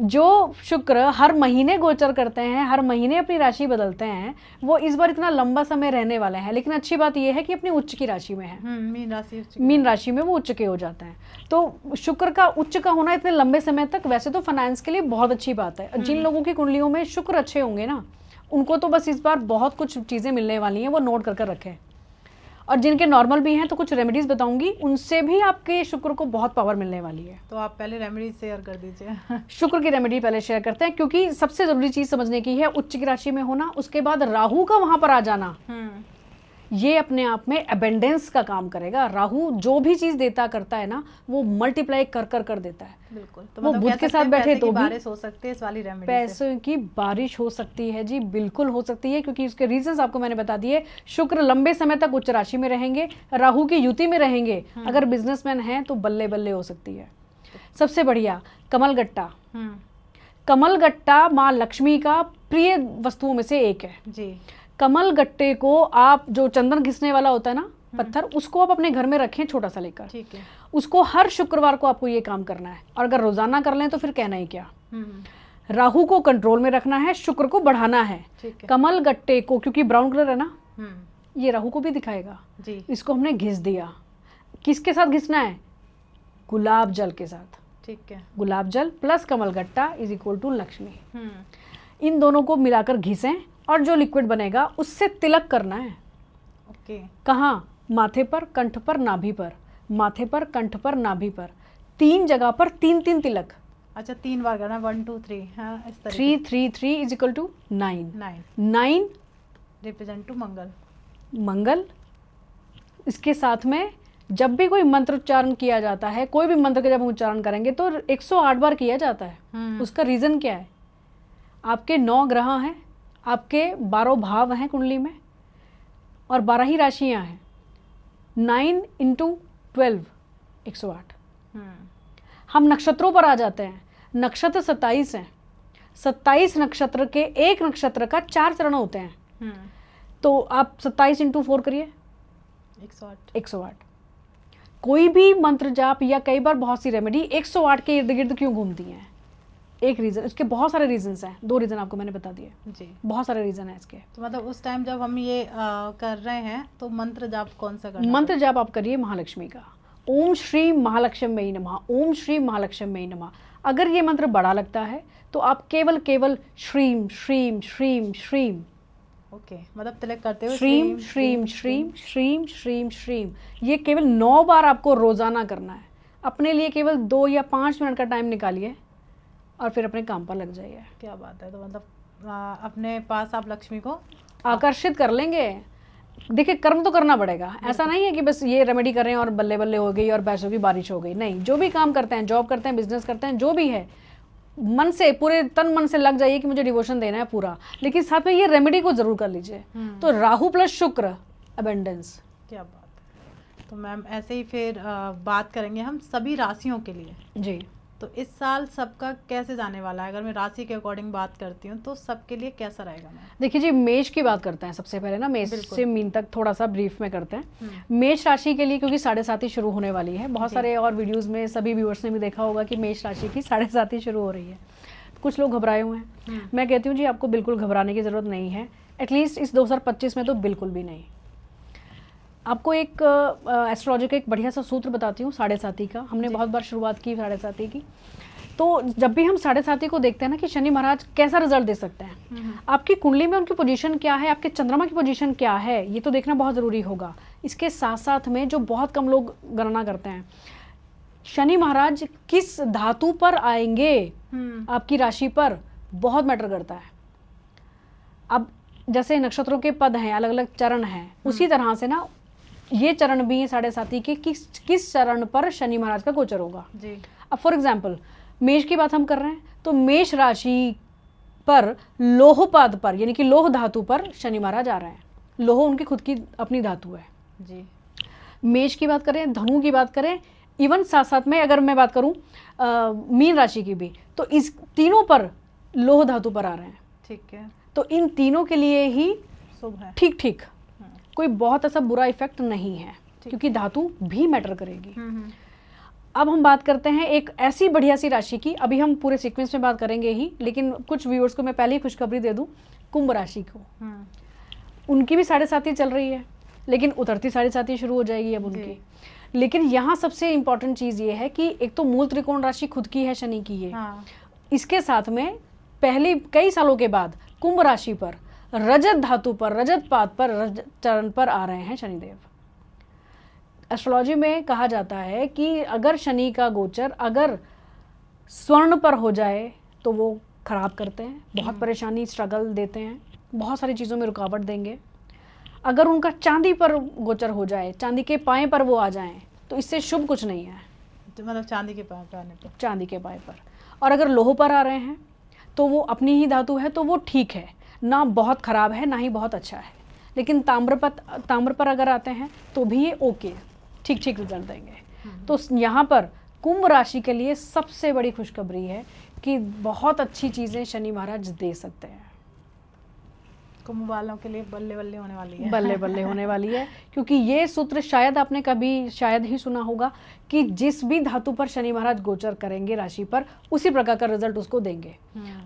जो शुक्र हर महीने गोचर करते हैं, हर महीने अपनी राशि बदलते हैं, वो इस बार इतना लंबा समय रहने वाले हैं। लेकिन अच्छी बात यह है कि अपनी उच्च की राशि में है। मीन राशि मीन राशि में वो उच्च के हो जाते हैं। तो शुक्र का उच्च का होना इतने लंबे समय तक वैसे तो फाइनेंस के लिए बहुत अच्छी बात है। जिन लोगों की कुंडलियों में शुक्र अच्छे होंगे ना, उनको तो बस इस बार बहुत कुछ चीज़ें मिलने वाली हैं, वो नोट कर रखें। और जिनके नॉर्मल भी हैं तो कुछ रेमेडीज बताऊंगी, उनसे भी आपके शुक्र को बहुत पावर मिलने वाली है। तो आप पहले रेमेडी शेयर कर दीजिए। शुक्र की रेमेडी पहले शेयर करते हैं, क्योंकि सबसे जरूरी चीज समझने की है उच्च की राशि में होना, उसके बाद राहु का वहां पर आ जाना। ये अपने आप में अबेंडेंस का काम करेगा। राहु जो भी चीज देता करता है ना, वो मल्टीप्लाई कर देता है। बिल्कुल। तो वो मतलब बुध कह के सकते साथ हैं बैठे पैसे तो की भी बारिश हो सकती है इस वाली रेमेडी से। पैसों की बारिश हो सकती है जी, बिल्कुल हो सकती है, क्योंकि उसके रीजंस आपको मैंने बता दिए। शुक्र लंबे समय तक उच्च राशि में रहेंगे, राहु की युति में रहेंगे। अगर बिजनेसमैन हैं तो बल्ले बल्ले हो सकती है। सबसे बढ़िया कमल गट्टा। कमल गट्टा माँ लक्ष्मी का प्रिय वस्तुओं में से एक है जी। कमल गट्टे को आप, जो चंदन घिसने वाला होता है ना पत्थर, उसको आप अपने घर में रखें छोटा सा लेकर। ठीक है। उसको हर शुक्रवार को आपको ये काम करना है, और अगर रोजाना कर लें तो फिर कहना ही क्या। राहु को कंट्रोल में रखना है, शुक्र को बढ़ाना है। ठीक है। कमल गट्टे को, क्योंकि ब्राउन कलर है ना, ये राहु को भी दिखाएगा जी। इसको हमने घिस दिया। किसके साथ घिसना है? गुलाब जल के साथ। ठीक है। गुलाब जल प्लस कमल गट्टा इज इक्वल टू लक्ष्मी। इन दोनों को मिलाकर घिसें, और जो लिक्विड बनेगा उससे तिलक करना है। ओके। कहाँ? माथे पर, कंठ पर, नाभि पर। माथे पर, कंठ पर, नाभि पर, 3 जगह पर 3 तिलक। अच्छा, 3 बार करना, 1 2 3। हाँ, इस तरीके। 3 3 3 is equal to 9। 9 represent to Mangal. Mangal. इसके साथ में जब भी कोई मंत्र उच्चारण किया जाता है, कोई भी मंत्र का जब हम उच्चारण करेंगे तो 108 बार किया जाता है। उसका रीज़न क्या है? आपके 9 ग्रह हैं, आपके 12 भाव हैं कुंडली में, और 12 ही राशियां हैं। 9 × 12 108। हम नक्षत्रों पर आ जाते हैं। नक्षत्र 27 हैं। 27 नक्षत्र के एक नक्षत्र का 4 चरण होते हैं। तो आप 27 × 4 करिए, 108। 108। कोई भी मंत्र जाप या कई बार बहुत सी रेमेडी 108 के इर्द गिर्द क्यों घूमती हैं? एक रीज़न, इसके बहुत सारे रीजंस हैं। 2 रीज़न आपको मैंने बता दिए जी। बहुत सारे रीज़न हैं इसके। तो मतलब उस टाइम जब हम ये कर रहे हैं तो मंत्र जाप कौन सा करना? मंत्र जाप आप करिए महालक्ष्मी का। ओम श्री महालक्ष्मी नमः, ओम श्री महालक्ष्मी नमः। अगर ये मंत्र बड़ा लगता है तो आप केवल श्रीम श्रीम श्रीम श्रीम, ओके, मतलब तिलक करते हुए श्रीम श्रीम श्रीम श्रीम श्रीम श्रीम, ये केवल 9 बार आपको रोजाना करना है। अपने लिए केवल 2 या 5 मिनट का टाइम निकालिए और फिर अपने काम पर लग जाइए। क्या बात है। तो मतलब अपने पास आप लक्ष्मी को आकर्षित कर लेंगे। देखिए, कर्म तो करना पड़ेगा। ऐसा नहीं है कि बस ये रेमेडी कर रहे हैं और बल्ले बल्ले हो गई और पैसों की बारिश हो गई। नहीं, जो भी काम करते हैं, जॉब करते हैं, बिजनेस करते हैं, जो भी है, मन से, पूरे तन मन से लग जाइए कि मुझे डिवोशन देना है पूरा। लेकिन साथ में ये रेमेडी को जरूर कर लीजिए। तो राहु प्लस शुक्र, अबेंडेंस। क्या बात है। तो मैम ऐसे ही फिर बात करेंगे हम सभी राशियों के लिए। जी। तो इस साल सबका कैसे जाने वाला है? अगर मैं राशि के अकॉर्डिंग बात करती हूँ तो सबके लिए कैसा रहेगा मैम? देखिए जी, मेष की बात करते हैं सबसे पहले ना। मेष से मीन तक थोड़ा सा ब्रीफ में करते हैं। मेष राशि के लिए, क्योंकि 7.5 शुरू होने वाली है। बहुत सारे और वीडियोस में सभी व्यूअर्स ने भी देखा होगा कि मेष राशि की 7.5 शुरू हो रही है। कुछ लोग घबराए हुए हैं। मैं कहती हूँ जी, आपको बिल्कुल घबराने की ज़रूरत नहीं है। एटलीस्ट इस 2025 में तो बिल्कुल भी नहीं। आपको एक एस्ट्रोलॉजी का एक बढ़िया सा सूत्र बताती हूँ 7.5 का। हमने बहुत बार शुरुआत की 7.5 की। तो जब भी हम 7.5 को देखते हैं ना कि शनि महाराज कैसा रिजल्ट दे सकते हैं, आपकी कुंडली में उनकी पोजीशन क्या है, आपके चंद्रमा की पोजीशन क्या है, ये तो देखना बहुत ज़रूरी होगा। इसके साथ साथ में जो बहुत कम लोग गणना करते हैं, शनि महाराज किस धातु पर आएंगे आपकी राशि पर, बहुत मैटर करता है। अब जैसे नक्षत्रों के पद हैं, अलग अलग चरण हैं, उसी तरह से ना ये चरण भी 7.5 के किस चरण पर शनि महाराज का गोचर होगा जी। अब फॉर एग्जाम्पल मेष की बात हम कर रहे हैं, तो मेष राशि पर लोहपाद पर, यानी कि लोह धातु पर शनि महाराज आ रहे हैं। लोह उनकी खुद की अपनी धातु है जी। मेष की बात करें, धनु की बात करें, इवन साथ साथ में अगर मैं बात करूं मीन राशि की भी, तो इस तीनों पर लोह धातु पर आ रहे हैं। ठीक है, तो इन तीनों के लिए ही शुभ है। ठीक ठीक, कोई बहुत ऐसा बुरा इफेक्ट नहीं है, क्योंकि धातु भी मैटर करेगी। अब हम बात करते हैं एक ऐसी बढ़िया सी राशि की, अभी हम पूरे सीक्वेंस में बात करेंगे ही, लेकिन कुछ व्यूअर्स को मैं पहले ही खुशखबरी दे दूं, कुंभ राशि को। उनकी भी 7.5 चल रही है, लेकिन उतरती 7.5 शुरू हो जाएगी अब उनकी। लेकिन यहाँ सबसे इंपॉर्टेंट चीज़ ये है कि एक तो मूल त्रिकोण राशि खुद की है शनि की ये, इसके साथ में पहले कई सालों के बाद कुंभ राशि पर रजत धातु पर, रजत पाद पर, रजत चरण पर आ रहे हैं शनिदेव। एस्ट्रोलॉजी में कहा जाता है कि अगर शनि का गोचर अगर स्वर्ण पर हो जाए तो वो खराब करते हैं, बहुत परेशानी स्ट्रगल देते हैं, बहुत सारी चीज़ों में रुकावट देंगे। अगर उनका चांदी पर गोचर हो जाए, चांदी के पाए पर वो आ जाएं, तो इससे शुभ कुछ नहीं है। तो मतलब चांदी के पाए पर आने पर, चांदी के पाए पर। और अगर लोह पर आ रहे हैं तो वो अपनी ही धातु है, तो वो ठीक है, ना बहुत ख़राब है ना ही बहुत अच्छा है। लेकिन ताम्र पर अगर आते हैं तो भी ये ओके, ठीक ठीक रिजल्ट देंगे। तो यहाँ पर कुंभ राशि के लिए सबसे बड़ी खुशखबरी है कि बहुत अच्छी चीज़ें शनि महाराज दे सकते हैं। कुंभ वालों के लिए बल्ले बल्ले होने वाली है। बल्ले बल्ले होने वाली है, क्योंकि ये सूत्र शायद आपने कभी शायद ही सुना होगा कि जिस भी धातु पर शनि महाराज गोचर करेंगे राशि पर, उसी प्रकार का रिजल्ट उसको देंगे।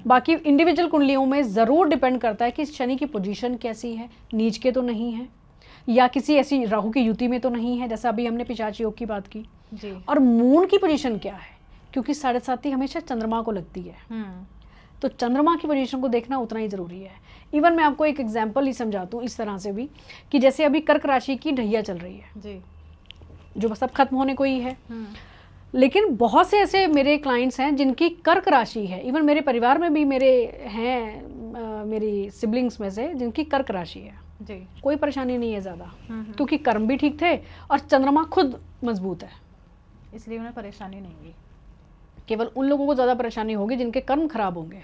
बाकी इंडिविजुअल कुंडलियों में ज़रूर डिपेंड करता है कि शनि की पोजीशन कैसी है, नीच के तो नहीं है, या किसी ऐसी राहु की युति में तो नहीं है, जैसा अभी हमने पिशाच योग की बात की जी। और मून की पोजीशन क्या है, क्योंकि 7.5 हमेशा चंद्रमा को लगती है। तो चंद्रमा की पोजीशन को देखना उतना ही ज़रूरी है। इवन मैं आपको एक एग्जांपल ही समझाता हूँ इस तरह से भी, कि जैसे अभी कर्क राशि की ढैया चल रही है जी, जो सब खत्म होने को ही है, लेकिन बहुत से ऐसे मेरे क्लाइंट्स हैं जिनकी कर्क राशि है। इवन मेरे परिवार में भी मेरे हैं मेरी सिबलिंग्स में से जिनकी कर्क राशि है जी। कोई परेशानी नहीं है ज़्यादा, क्योंकि कर्म भी ठीक थे और चंद्रमा खुद मजबूत है, इसलिए उन्हें परेशानी नहीं हुई। केवल उन लोगों को ज़्यादा परेशानी होगी जिनके कर्म खराब होंगे।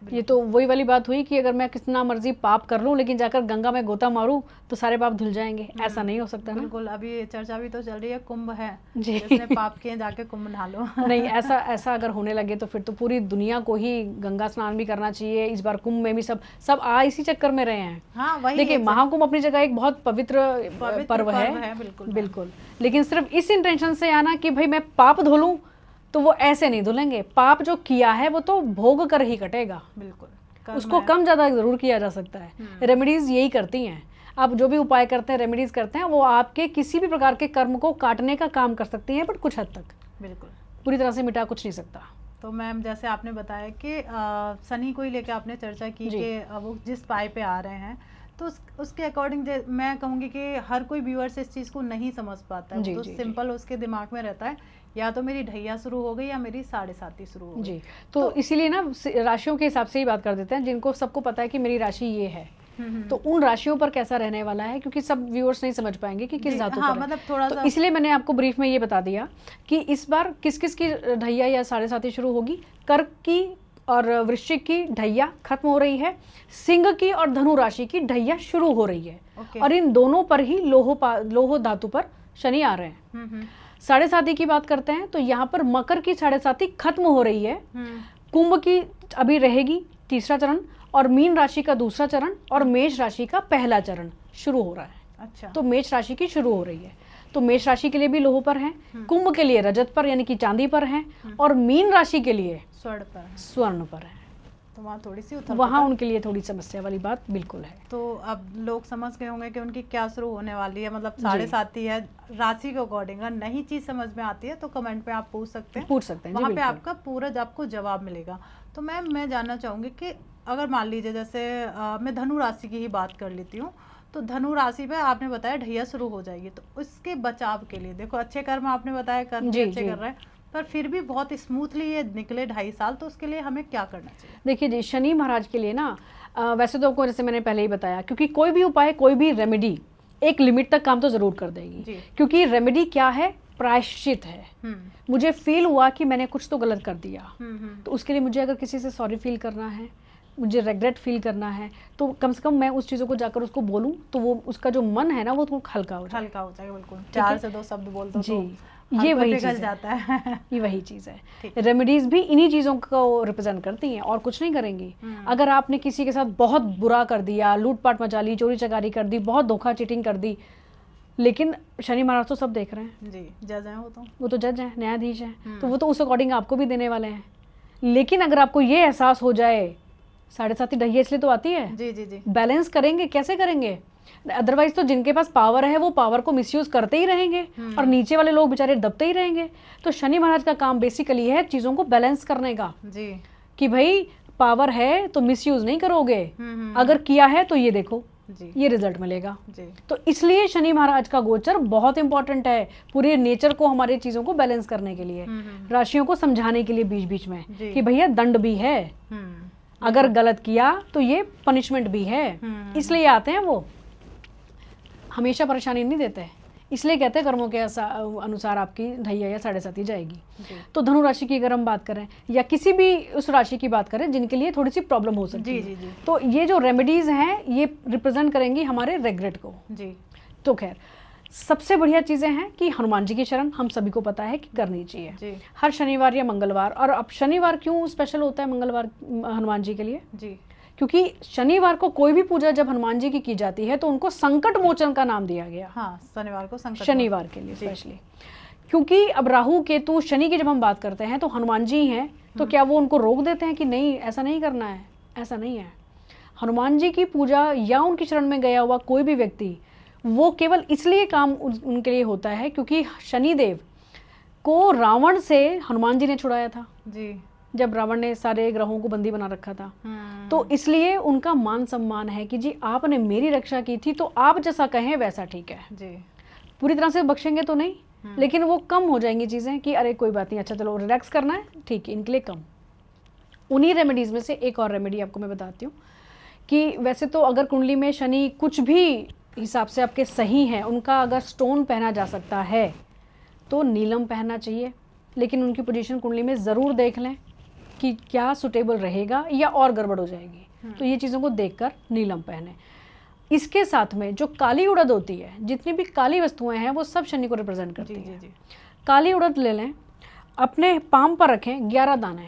ये तो वही वाली बात हुई कि अगर मैं कितना मर्जी पाप कर लूं लेकिन जाकर गंगा में गोता मारूं तो सारे पाप धुल जाएंगे, ऐसा नहीं हो सकता ना। बिल्कुल, अभी चर्चा भी तो चल रही है, कुंभ है जी। जिसने पाप किए जाके कुंभ नहा लो। नहीं, ऐसा अगर होने लगे तो फिर तो पूरी दुनिया को ही गंगा स्नान भी करना चाहिए। इस बार कुंभ में भी सब इसी चक्कर में रहे हैं। हाँ, वही देखिए, महाकुंभ अपनी जगह एक बहुत पवित्र पर्व है, बिल्कुल। लेकिन सिर्फ इस इंटेंशन से आना कि भाई मैं पाप धो लूं, तो वो ऐसे नहीं धुलेंगे। पाप जो किया है वो तो भोग कर ही कटेगा, बिल्कुल। उसको कम ज़्यादा ज़रूर किया जा सकता है। रेमेडीज़ यही करती हैं, आप जो भी उपाय करते हैं, रेमेडीज़ करते हैं, वो आपके किसी भी प्रकार के कर्म को काटने का काम कर सकती हैं, बट कुछ हद तक, बिल्कुल पूरी तरह से मिटा कुछ नहीं सकता। तो मैम, जैसे आपने बताया कि शनि को ही लेकर आपने चर्चा की कि वो जिस पाए पे आ रहे हैं, तो उसके अकॉर्डिंग मैं कहूँगी कि हर कोई व्यूअर्स इस चीज़ को नहीं समझ पाता है। तो सिंपल उसके दिमाग में रहता है, या तो मेरी ढैया शुरू हो गई या मेरी 7.5 शुरू हो गई। जी, तो इसीलिए ना राशियों के हिसाब से ही बात कर देते हैं, जिनको सबको पता है कि मेरी राशि ये है, तो उन राशियों पर कैसा रहने वाला है, क्योंकि सब व्यूअर्स नहीं समझ पाएंगे कि किस धातु पर मतलब थोड़ा सा, इसलिए मैंने आपको ब्रीफ में ये बता दिया कि इस बार किस किस की ढैया या 7.5 शुरू होगी। कर्क की और वृश्चिक की ढैया खत्म हो रही है, सिंह की और धनु राशि की ढैया शुरू हो रही है, और इन दोनों पर ही लोह धातु पर शनि आ रहे हैं। 7.5 की बात करते हैं तो यहाँ पर मकर की 7.5 खत्म हो रही है, कुंभ की अभी रहेगी 3रा चरण, और मीन राशि का 2रा चरण, और मेष राशि का 1ला चरण शुरू हो रहा है। अच्छा, तो मेष राशि की शुरू हो रही है, तो मेष राशि के लिए भी लोह पर है, कुंभ के लिए रजत पर यानी कि चांदी पर है, और मीन राशि के लिए स्वर्ण पर है। तो वहाँ थोड़ी सी वहाँ उनके लिए थोड़ी समस्या वाली बात बिल्कुल है। तो अब लोग समझ गए होंगे कि उनकी क्या शुरू होने वाली है, मतलब 7.5 है राशि के अकॉर्डिंग। अगर नई चीज समझ में आती है तो कमेंट पे आप पूछ सकते हैं, वहाँ पे आपका पूरा आपको जवाब मिलेगा। तो मैम, मैं जानना चाहूंगी कि अगर मान लीजिए जैसे मैं धनु राशि की ही बात कर लेती हूँ, तो धनु राशि पे आपने बताया ढैया शुरू हो जाएगी, तो उसके बचाव के लिए देखो, अच्छे कर्म आपने बताया कर्म अच्छे कर रहे हैं, पर फिर भी बहुत स्मूथली ये निकले 2.5 साल, तो उसके लिए हमें क्या करना चाहिए? देखिए जी, शनि महाराज के लिए ना वैसे तो आपको जैसे मैंने पहले ही बताया, क्योंकि कोई भी उपाय, कोई भी रेमेडी एक लिमिट तक काम तो ज़रूर कर देगी, क्योंकि रेमेडी क्या है, प्रायश्चित है। मुझे फील हुआ कि मैंने कुछ तो गलत कर दिया, तो उसके लिए मुझे अगर किसी से सॉरी फील करना है, मुझे रेग्रेट फील करना है, तो कम से कम मैं उस चीज़ों को जाकर उसको बोलूं तो वो उसका जो मन है ना वो थोड़ा हल्का हो जाए। हल्का हो जाएगा, बिल्कुल। 4 से 2 शब्द बोल दो जी, तो ये वही पिघल चीज़ जाता है। ये वही चीज़ है। ठीक। रेमेडीज भी इन्हीं चीज़ों को रिप्रेजेंट करती हैं और कुछ नहीं करेंगी। अगर आपने किसी के साथ बहुत बुरा कर दिया, लूटपाट मचा ली, चोरी चकारी कर दी, बहुत धोखा चीटिंग कर दी, लेकिन शनि महाराज तो सब देख रहे हैं। जी, जज हैं वो तो जज हैं, न्यायाधीश हैं, तो वो तो उस अकॉर्डिंग आपको भी देने वाले हैं। लेकिन अगर आपको ये एहसास हो जाए, 7.5 ढैया इसलिए तो आती है, जी जी जी, बैलेंस करेंगे, कैसे करेंगे? अदरवाइज तो जिनके पास पावर है वो पावर को मिसयूज करते ही रहेंगे और नीचे वाले लोग बेचारे दबते ही रहेंगे। तो शनि महाराज का काम बेसिकली है चीज़ों को बैलेंस करने का, जी, कि भाई पावर है तो मिसयूज नहीं करोगे, अगर किया है तो ये देखो जी, ये रिजल्ट मिलेगा। जी, तो इसलिए शनि महाराज का गोचर बहुत इंपॉर्टेंट है पूरे नेचर को, हमारे चीज़ों को बैलेंस करने के लिए, राशियों को समझाने के लिए बीच बीच में जी। कि भैया दंड भी है, अगर गलत किया तो ये पनिशमेंट भी है। इसलिए आते हैं वो, हमेशा परेशानी नहीं देते, इसलिए कहते हैं कर्मों के अनुसार आपकी ढैया या 7.5 जाएगी। जी। तो धनु राशि की अगर हम बात करें या किसी भी उस राशि की बात करें जिनके लिए थोड़ी सी प्रॉब्लम हो सकती जी है, जी जी, तो ये जो रेमेडीज हैं ये रिप्रेजेंट करेंगी हमारे रेग्रेट को। जी, तो खैर सबसे बढ़िया चीज़ें हैं कि हनुमान जी की शरण हम सभी को पता है कि करनी चाहिए जी, हर शनिवार या मंगलवार। और अब शनिवार क्यों स्पेशल होता है मंगलवार हनुमान जी के लिए? जी, क्योंकि शनिवार को कोई भी पूजा जब हनुमान जी की जाती है तो उनको संकट मोचन का नाम दिया गया। हाँ, शनिवार को संकट शनिवार के लिए स्पेशली, क्योंकि अब राहु केतु शनि की जब हम बात करते हैं तो हनुमान जी हैं, तो क्या वो उनको रोक देते हैं कि नहीं ऐसा नहीं करना है? ऐसा नहीं है। हनुमान जी की पूजा या उनकी शरण में गया हुआ कोई भी व्यक्ति, वो केवल इसलिए काम उनके लिए होता है क्योंकि शनिदेव को रावण से हनुमान जी ने छुड़ाया था, जी, जब रावण ने सारे ग्रहों को बंदी बना रखा था। तो इसलिए उनका मान सम्मान है कि जी आपने मेरी रक्षा की थी तो आप जैसा कहें वैसा ठीक है। जी, पूरी तरह से बख्शेंगे तो नहीं, लेकिन वो कम हो जाएंगी चीज़ें कि अरे कोई बात नहीं, अच्छा चलो रिलैक्स करना है, ठीक है, इनके लिए कम। उन्हीं रेमेडीज़ में से एक और रेमेडी आपको मैं बताती हूँ कि वैसे तो अगर कुंडली में शनि कुछ भी हिसाब से आपके सही हैं, उनका अगर स्टोन पहना जा सकता है तो नीलम पहनना चाहिए, लेकिन उनकी पोजीशन कुंडली में ज़रूर देख लें कि क्या सुटेबल रहेगा या और गड़बड़ हो जाएगी। तो ये चीज़ों को देखकर नीलम पहने। इसके साथ में जो काली उड़द होती है, जितनी भी काली वस्तुएं हैं वो सब शनि को रिप्रेजेंट करती जी, हैं। जी, काली उड़द ले लें, अपने पाम पर रखें 11 दाने,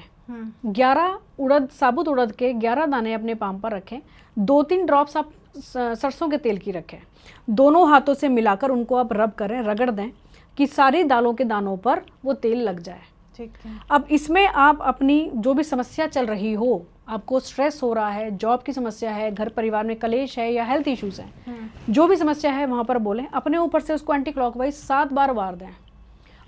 11 उड़द, साबुत उड़द के 11 दाने अपने पाम पर रखें। 2-3 ड्रॉप्स आप सरसों के तेल की रखें, दोनों हाथों से मिलाकर उनको आप रब करें, रगड़ दें कि सारी दालों के दानों पर वो तेल लग जाए। ठीक है। अब इसमें आप अपनी जो भी समस्या चल रही हो, आपको स्ट्रेस हो रहा है, जॉब की समस्या है, घर परिवार में कलेश है या हेल्थ इश्यूज हैं, जो भी समस्या है वहाँ पर बोलें, अपने ऊपर से उसको एंटी क्लॉकवाइज 7 बार वार दें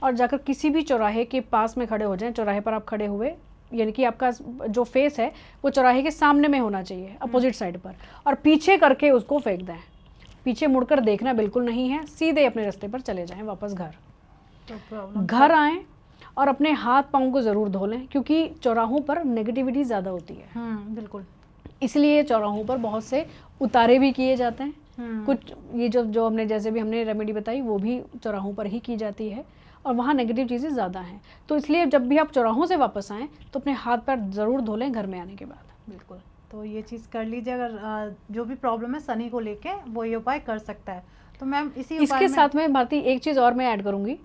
और जाकर किसी भी चौराहे के पास में खड़े हो जाएं। चौराहे पर आप खड़े हुए, यानी कि आपका जो फेस है वो चौराहे के सामने में होना चाहिए, अपोजिट साइड पर, और पीछे करके उसको फेंक दें। पीछे मुड़कर देखना बिल्कुल नहीं है, सीधे अपने रास्ते पर चले जाएं वापस घर। तो घर आएँ और अपने हाथ पाँव को ज़रूर धो लें, क्योंकि चौराहों पर नेगेटिविटी ज़्यादा होती है। बिल्कुल। इसलिए चौराहों पर बहुत से उतारे भी किए जाते हैं। कुछ ये जो हमने जैसे भी हमने रेमेडी बताई वो भी चौराहों पर ही की जाती है और वहाँ नेगेटिव चीज़ें ज़्यादा हैं। तो इसलिए जब भी आप चौराहों से वापस आएँ तो अपने हाथ पैर ज़रूर धो लें घर में आने के बाद। बिल्कुल, तो ये चीज़ कर लीजिए। अगर जो भी प्रॉब्लम है शनि को लेके वो ये उपाय कर सकता है। तो मैम इसके साथ में भारती एक चीज़ और मैं ऐड करूँगी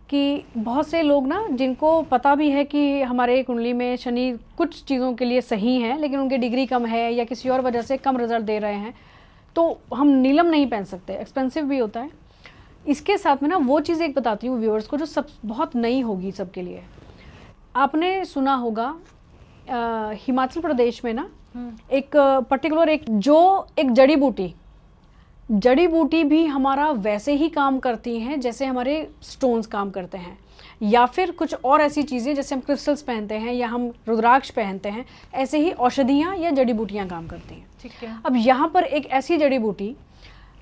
कि बहुत से लोग ना, जिनको पता भी है कि हमारे कुंडली में शनि कुछ चीज़ों के लिए सही है लेकिन उनकी डिग्री कम है या किसी और वजह से कम रिजल्ट दे रहे हैं, तो हम नीलम नहीं पहन सकते, एक्सपेंसिव भी होता है। इसके साथ में ना वो चीज़ एक बताती हूँ व्यूअर्स को जो सब बहुत नई होगी सबके लिए। आपने सुना होगा हिमाचल प्रदेश में ना एक पर्टिकुलर एक जड़ी बूटी भी हमारा वैसे ही काम करती हैं जैसे हमारे स्टोन्स काम करते हैं, या फिर कुछ और ऐसी चीज़ें जैसे हम क्रिस्टल्स पहनते हैं या हम रुद्राक्ष पहनते हैं, ऐसे ही औषधियाँ या जड़ी बूटियाँ काम करती हैं। ठीक है। अब यहाँ पर एक ऐसी जड़ी बूटी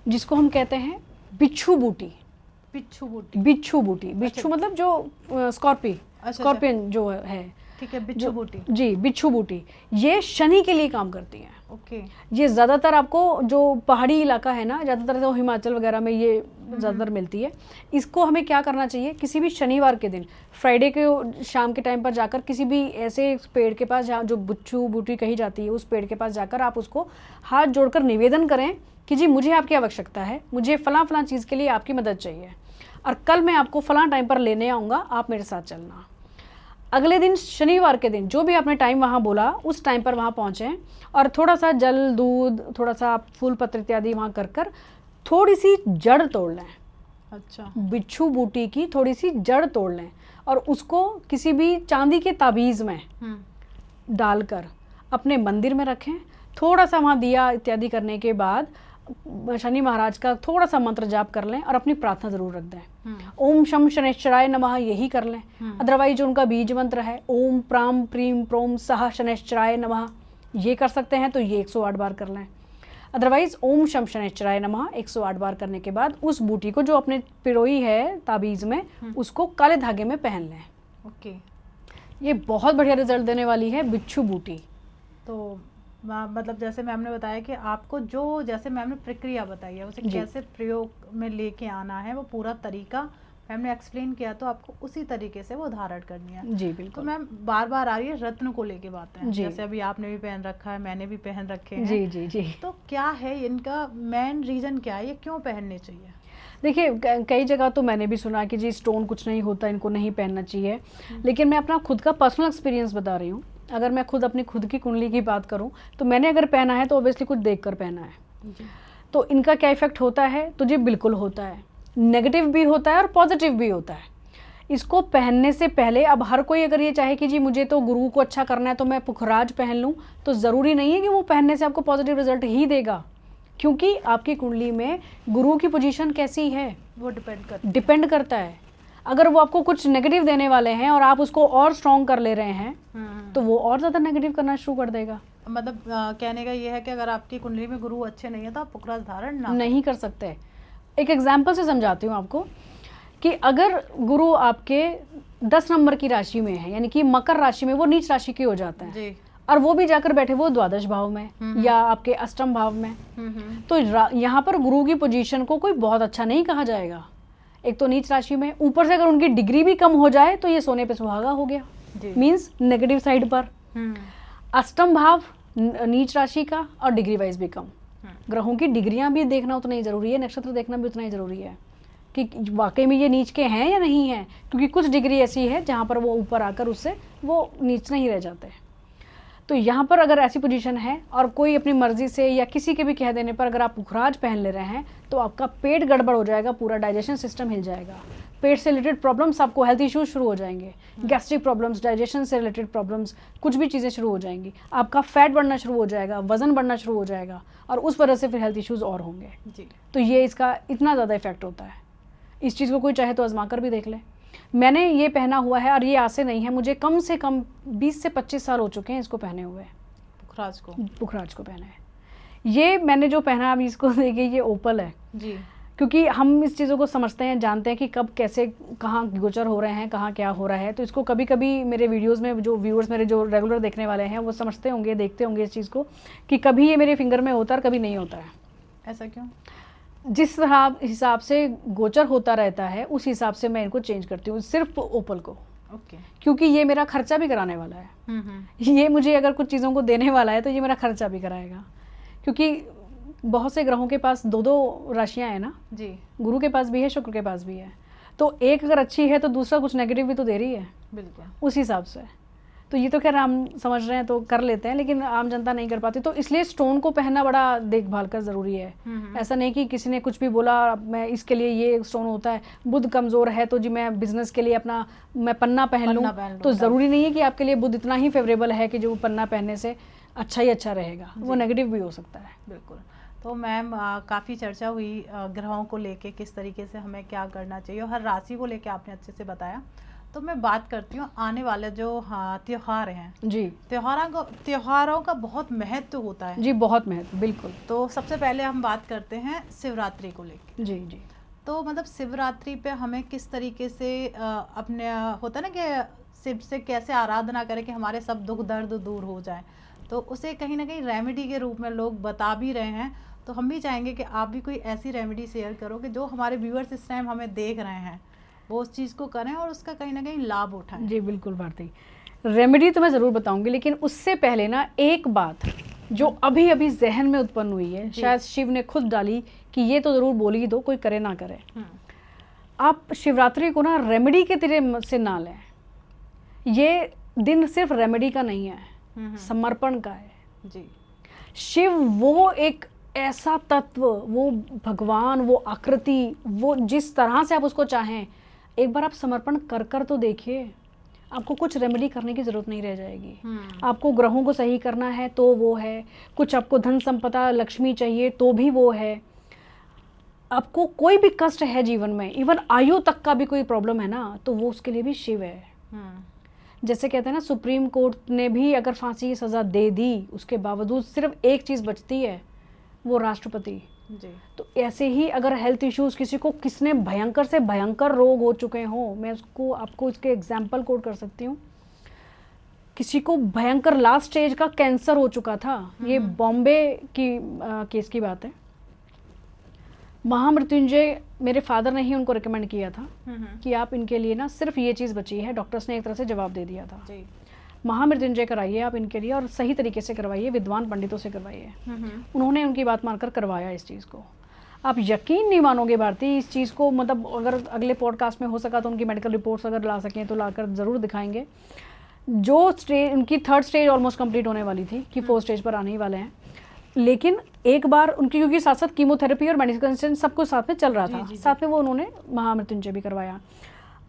जिसको हम कहते हैं बिच्छू बूटी। बिच्छू मतलब जो स्कॉर्पियन जो है, ठीक है, बिच्छू बूटी। जी, बिच्छू बूटी, ये शनि के लिए काम करती हैं। ओके। ये ज़्यादातर आपको जो पहाड़ी इलाका है ना, ज़्यादातर तो हिमाचल वगैरह में ये ज़्यादातर मिलती है। इसको हमें क्या करना चाहिए, किसी भी शनिवार के दिन, फ्राइडे के शाम के टाइम पर जाकर किसी भी ऐसे पेड़ के पास जहाँ जो बिच्छू बूटी कही जाती है, उस पेड़ के पास जाकर आप उसको हाथ जोड़कर निवेदन करें कि जी मुझे आपकी आवश्यकता है, मुझे फ़लाँ फ़लाँ चीज़ के लिए आपकी मदद चाहिए और कल मैं आपको फ़लाँ टाइम पर लेने आऊँगा, आप मेरे साथ चलना। अगले दिन शनिवार के दिन जो भी आपने टाइम वहाँ बोला, उस टाइम पर वहाँ पहुँचें और थोड़ा सा जल, दूध, थोड़ा सा फूल पत्र इत्यादि वहाँ कर थोड़ी सी जड़ तोड़ लें। अच्छा। बिच्छू बूटी की थोड़ी सी जड़ तोड़ लें और उसको किसी भी चांदी के ताबीज़ में डालकर अपने मंदिर में रखें। थोड़ा सा वहाँ दिया इत्यादि करने के बाद शनि महाराज का थोड़ा सा मंत्र जाप कर लें और अपनी प्रार्थना ज़रूर रख दें। ओम शम शनैश्चराय नमः यही कर लें। अदरवाइज जो उनका बीज मंत्र है ओम प्राम प्रीम प्रोम सह शनैश्चराय नमः, ये कर सकते हैं तो ये 108 बार कर लें। अदरवाइज ओम शम शनैश्चराय नमः 108 बार करने के बाद उस बूटी को जो अपने पिरोई है ताबीज़ में, उसको काले धागे में पहन लें। ओके। ये बहुत बढ़िया रिजल्ट देने वाली है बिच्छू बूटी। तो मतलब जैसे मैम ने बताया कि आपको जो जैसे मैम ने प्रक्रिया बताई है उसे कैसे प्रयोग में लेके आना है, वो पूरा तरीका मैम ने एक्सप्लेन किया, तो आपको उसी तरीके से वो धारण करनी है। जी तो बिल्कुल। मैम बार बार आ रही है रत्न को लेके बातें, जी। जैसे अभी आपने भी पहन रखा है, मैंने भी पहन रखे हैं। जी जी जी। तो क्या है इनका मेन रीजन, क्या है ये क्यों पहनने चाहिए? देखिए कई जगह तो मैंने भी सुना कि जी स्टोन कुछ नहीं होता, इनको नहीं पहनना चाहिए, लेकिन मैं अपना खुद का पर्सनल एक्सपीरियंस बता रही हूँ। अगर मैं खुद अपनी खुद की कुंडली की बात करूँ तो मैंने अगर पहना है तो ऑब्वियसली कुछ देख कर पहना है। तो इनका क्या इफेक्ट होता है, तो जी बिल्कुल होता है, नेगेटिव भी होता है और पॉजिटिव भी होता है। इसको पहनने से पहले अब हर कोई अगर ये चाहे कि जी मुझे तो गुरु को अच्छा करना है तो मैं पुखराज पहन लूँ, तो ज़रूरी नहीं है कि वो पहनने से आपको पॉजिटिव रिजल्ट ही देगा, क्योंकि आपकी कुंडली में गुरु की पोजीशन कैसी है वो डिपेंड करता है। अगर वो आपको कुछ नेगेटिव देने वाले हैं और आप उसको और स्ट्रॉन्ग कर ले रहे हैं तो वो और ज़्यादा नेगेटिव करना शुरू कर देगा। मतलब कहने का ये है कि अगर आपकी कुंडली में गुरु अच्छे नहीं है तो आप पुखराज धारण नहीं कर सकते। एक एग्जाम्पल से समझाती हूँ आपको कि अगर गुरु आपके 10 नंबर की राशि में है, यानी कि मकर राशि में, वो नीच राशि के हो जाते हैं जी, और वो भी जाकर बैठे वो द्वादश भाव में या आपके अष्टम भाव में, तो यहाँ पर गुरु की पोजीशन को कोई बहुत अच्छा नहीं कहा जाएगा। एक तो नीच राशि में, ऊपर से अगर उनकी डिग्री भी कम हो जाए तो ये सोने पे सुहागा हो गया, मीन्स नेगेटिव साइड पर। अष्टम भाव नीच राशि का और डिग्री वाइज भी कम। ग्रहों की डिग्रियां भी देखना उतना ही ज़रूरी है, नक्षत्र देखना भी उतना ही ज़रूरी है कि वाकई में ये नीच के हैं या नहीं हैं, क्योंकि कुछ डिग्री ऐसी है जहाँ पर वो ऊपर आकर उससे वो नीच नहीं रह जाते। तो यहाँ पर अगर ऐसी पोजीशन है और कोई अपनी मर्जी से या किसी के भी कह देने पर अगर आप पुखराज पहन ले रहे हैं तो आपका पेट गड़बड़ हो जाएगा, पूरा डाइजेशन सिस्टम हिल जाएगा, पेट से रिलेटेड प्रॉब्लम्स, आपको हेल्थ इश्यूज शुरू हो जाएंगे, गैस्ट्रिक प्रॉब्लम्स, डाइजेशन से रिलेटेड प्रॉब्लम्स, कुछ भी चीज़ें शुरू हो जाएंगी, आपका फैट बढ़ना शुरू हो जाएगा, वजन बढ़ना शुरू हो जाएगा और उस वजह से फिर हेल्थ इश्यूज और होंगे। तो ये इसका इतना ज़्यादा इफेक्ट होता है। इस चीज़ को कोई चाहे तो आजमा कर भी देख ले। मैंने ये पहना हुआ है और ये आज से नहीं है, मुझे कम से कम 20 से 25 साल हो चुके हैं इसको पहने हुए, पुखराज को पहना है। ये मैंने जो पहना अभी इसको देखिए, ये ओपल है जी, क्योंकि हम इस चीज़ों को समझते हैं, जानते हैं कि कब कैसे कहाँ गोचर हो रहे हैं, कहाँ क्या हो रहा है। तो इसको कभी कभी मेरे वीडियोस में जो व्यूअर्स मेरे जो रेगुलर देखने वाले हैं वो समझते होंगे, देखते होंगे इस चीज़ को कि कभी ये मेरे फिंगर में होता है और कभी नहीं होता है। ऐसा क्यों? जिस हिसाब से गोचर होता रहता है उस हिसाब से मैं इनको चेंज करती हूँ, सिर्फ ओपल को। ओके। क्योंकि ये मेरा खर्चा भी कराने वाला है। ये मुझे अगर कुछ चीज़ों को देने वाला है तो ये मेरा खर्चा भी कराएगा, क्योंकि बहुत से ग्रहों के पास 2-2 राशियाँ हैं ना जी, गुरु के पास भी है, शुक्र के पास भी है, तो एक अगर अच्छी है तो दूसरा कुछ नेगेटिव भी तो दे रही है। बिल्कुल उस हिसाब से तो ये तो खैर हम समझ रहे हैं तो कर लेते हैं, लेकिन आम जनता नहीं कर पाती। तो इसलिए स्टोन को पहनना बड़ा देखभाल का ज़रूरी है। ऐसा नहीं कि किसी ने कुछ भी बोला मैं इसके लिए ये स्टोन होता है, बुध कमज़ोर है तो जी मैं बिजनेस के लिए अपना मैं पन्ना पहन लूँ, तो ज़रूरी नहीं है कि आपके लिए बुध इतना ही फेवरेबल है कि जो पन्ना पहनने से अच्छा ही अच्छा रहेगा, वो नेगेटिव भी हो सकता है। बिल्कुल। तो मैम काफ़ी चर्चा हुई ग्रहों को लेके, किस तरीके से हमें क्या करना चाहिए, और हर राशि को लेके आपने अच्छे से बताया। तो मैं बात करती हूँ आने वाले जो त्योहार हैं जी, त्योहारों का बहुत महत्व होता है जी, बहुत महत्व, बिल्कुल। तो सबसे पहले हम बात करते हैं शिवरात्रि को लेके। जी जी, तो मतलब शिवरात्रि पे हमें किस तरीके से अपने होता है ना कि शिव से कैसे आराधना करें कि हमारे सब दुख दर्द दूर हो जाए, तो उसे कहीं ना कहीं रेमेडी के रूप में लोग बता भी रहे हैं। तो हम भी चाहेंगे कि आप भी कोई ऐसी रेमेडी शेयर करो कि जो हमारे व्यूअर्स इस टाइम हमें देख रहे हैं वो उस चीज़ को करें और उसका कहीं ना कहीं लाभ उठाएं। जी बिल्कुल भारती, रेमेडी तो मैं ज़रूर बताऊंगी, लेकिन उससे पहले ना एक बात जो अभी अभी जहन में उत्पन्न हुई है, शायद शिव ने खुद डाली कि ये तो ज़रूर बोल ही दो, कोई करे ना करे। आप शिवरात्रि को ना रेमेडी के तरह से ना लें। ये दिन सिर्फ रेमेडी का नहीं है, समर्पण का है। जी, शिव वो एक ऐसा तत्व, वो भगवान, वो आकृति, वो जिस तरह से आप उसको चाहें, एक बार आप समर्पण कर कर तो देखिए, आपको कुछ रेमेडी करने की ज़रूरत नहीं रह जाएगी। आपको ग्रहों को सही करना है तो वो है, कुछ आपको धन संपदा लक्ष्मी चाहिए तो भी वो है, आपको कोई भी कष्ट है जीवन में, इवन आयु तक का भी कोई प्रॉब्लम है ना, तो वो उसके लिए भी शिव है। जैसे कहते हैं ना, सुप्रीम कोर्ट ने भी अगर फांसी की सज़ा दे दी, उसके बावजूद सिर्फ एक चीज़ बचती है, वो राष्ट्रपति। जी, तो ऐसे ही अगर हेल्थ इश्यूज़ किसी को, किसने भयंकर से भयंकर रोग हो चुके हों, मैं उसको आपको इसके एग्जाम्पल कोट कर सकती हूँ। किसी को भयंकर लास्ट स्टेज का कैंसर हो चुका था, ये बॉम्बे की केस की बात है। महामृत्युंजय मेरे फादर ने ही उनको रिकमेंड किया था कि आप इनके लिए ना, सिर्फ ये चीज़ बची है, डॉक्टर्स ने एक तरह से जवाब दे दिया था। जी, महामृत्युंजय कराइए आप इनके लिए, और सही तरीके से करवाइए, विद्वान पंडितों से करवाइए। उन्होंने उनकी बात मानकर करवाया इस चीज़ को। आप यकीन नहीं मानोगे भारती, इस चीज़ को, मतलब अगर अगले पॉडकास्ट में हो सका तो उनकी मेडिकल रिपोर्ट्स अगर ला सकें तो लाकर ज़रूर दिखाएंगे। जो स्टेज उनकी 3rd स्टेज ऑलमोस्ट कंप्लीट होने वाली थी कि 4th स्टेज पर आने ही वाले हैं, लेकिन एक बार उनकी, क्योंकि साथ साथ कीमोथेरेपी और मेडिसिन सब कुछ साथ में चल रहा था, साथ में वो उन्होंने महामृत्युंजय भी करवाया।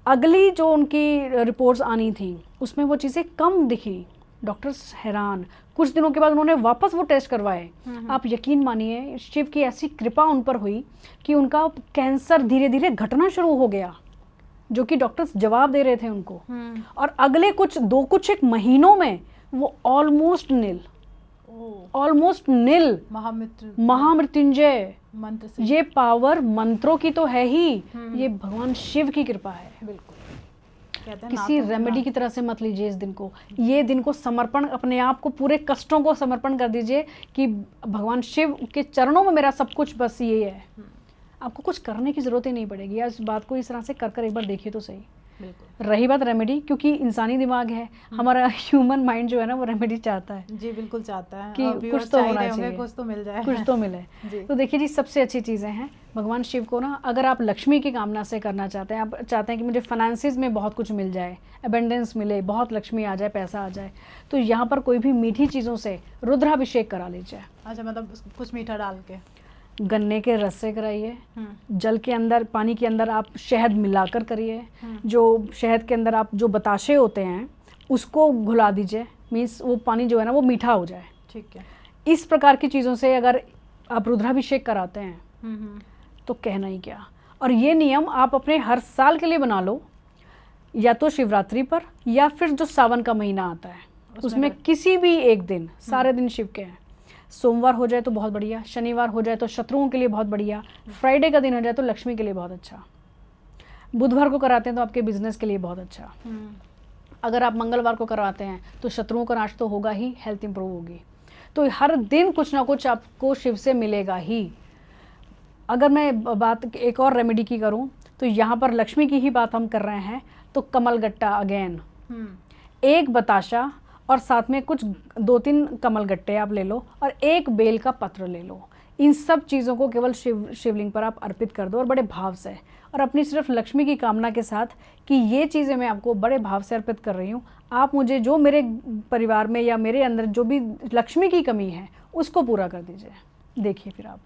अगली जो उनकी रिपोर्ट्स आनी थी उसमें वो चीज़ें कम दिखी, डॉक्टर्स हैरान। कुछ दिनों के बाद उन्होंने वापस वो टेस्ट करवाए। आप यकीन मानिए, शिव की ऐसी कृपा उन पर हुई कि उनका कैंसर धीरे धीरे घटना शुरू हो गया, जो कि डॉक्टर्स जवाब दे रहे थे उनको। और अगले कुछ एक महीनों में वो ऑलमोस्ट नील महामृत्युंजय मंत्र से। ये पावर मंत्रों की तो है ही, ये भगवान शिव की कृपा है। बिल्कुल, कहते हैं किसी रेमेडी की तरह से मत लीजिए इस दिन को। ये दिन को समर्पण, अपने आप को, पूरे कष्टों को समर्पण कर दीजिए कि भगवान शिव के चरणों में मेरा सब कुछ, बस ये है। आपको कुछ करने की ज़रूरत ही नहीं पड़ेगी। इस बात को इस तरह से कर एक बार देखिए तो सही। बिल्कुल, रही बात रेमेडी, क्योंकि इंसानी दिमाग है, हमारा ह्यूमन माइंड जो है ना, वो रेमेडी चाहता है जी, बिल्कुल चाहता है कि कुछ तो होना चाहिए, कुछ तो मिल जाए, कुछ तो मिले। तो देखिए जी, सबसे अच्छी चीज़ें हैं भगवान शिव को ना, अगर आप लक्ष्मी की कामना से करना चाहते हैं, आप चाहते हैं कि मुझे फाइनेंसिस में बहुत कुछ मिल जाए, अबेंडेंस मिले, बहुत लक्ष्मी आ जाए, पैसा आ जाए, तो यहाँ पर कोई भी मीठी चीज़ों से रुद्राभिषेक करा लीजिए। अच्छा, मतलब कुछ मीठा डाल के, गन्ने के रस से कराइए, जल के अंदर, पानी के अंदर आप शहद मिलाकर करिए, जो शहद के अंदर आप जो बताशे होते हैं उसको घुला दीजिए, मीन्स वो पानी जो है ना वो मीठा हो जाए। ठीक है। इस प्रकार की चीज़ों से अगर आप रुद्राभिषेक कराते हैं तो कहना ही क्या। और ये नियम आप अपने हर साल के लिए बना लो, या तो शिवरात्रि पर, या फिर जो सावन का महीना आता है उसमें किसी भी एक दिन, सारे दिन शिव के हैं। सोमवार हो जाए तो बहुत बढ़िया, शनिवार हो जाए तो शत्रुओं के लिए बहुत बढ़िया, फ्राइडे का दिन हो जाए तो लक्ष्मी के लिए बहुत अच्छा, बुधवार को कराते हैं तो आपके बिजनेस के लिए बहुत अच्छा, अगर आप मंगलवार को करवाते हैं तो शत्रुओं का नाश तो होगा ही, हेल्थ इंप्रूव होगी। तो हर दिन कुछ ना कुछ आपको शिव से मिलेगा ही। अगर मैं बात एक और रेमेडी की करूं तो यहाँ पर लक्ष्मी की ही बात हम कर रहे हैं, तो कमलगट्टा अगेन, एक बताशा और साथ में कुछ 2-3 कमलगट्टे आप ले लो, और एक बेल का पत्र ले लो। इन सब चीज़ों को केवल शिवलिंग पर आप अर्पित कर दो, और बड़े भाव से, और अपनी सिर्फ लक्ष्मी की कामना के साथ कि ये चीज़ें मैं आपको बड़े भाव से अर्पित कर रही हूँ, आप मुझे जो मेरे परिवार में या मेरे अंदर जो भी लक्ष्मी की कमी है उसको पूरा कर दीजिए। देखिए फिर आप,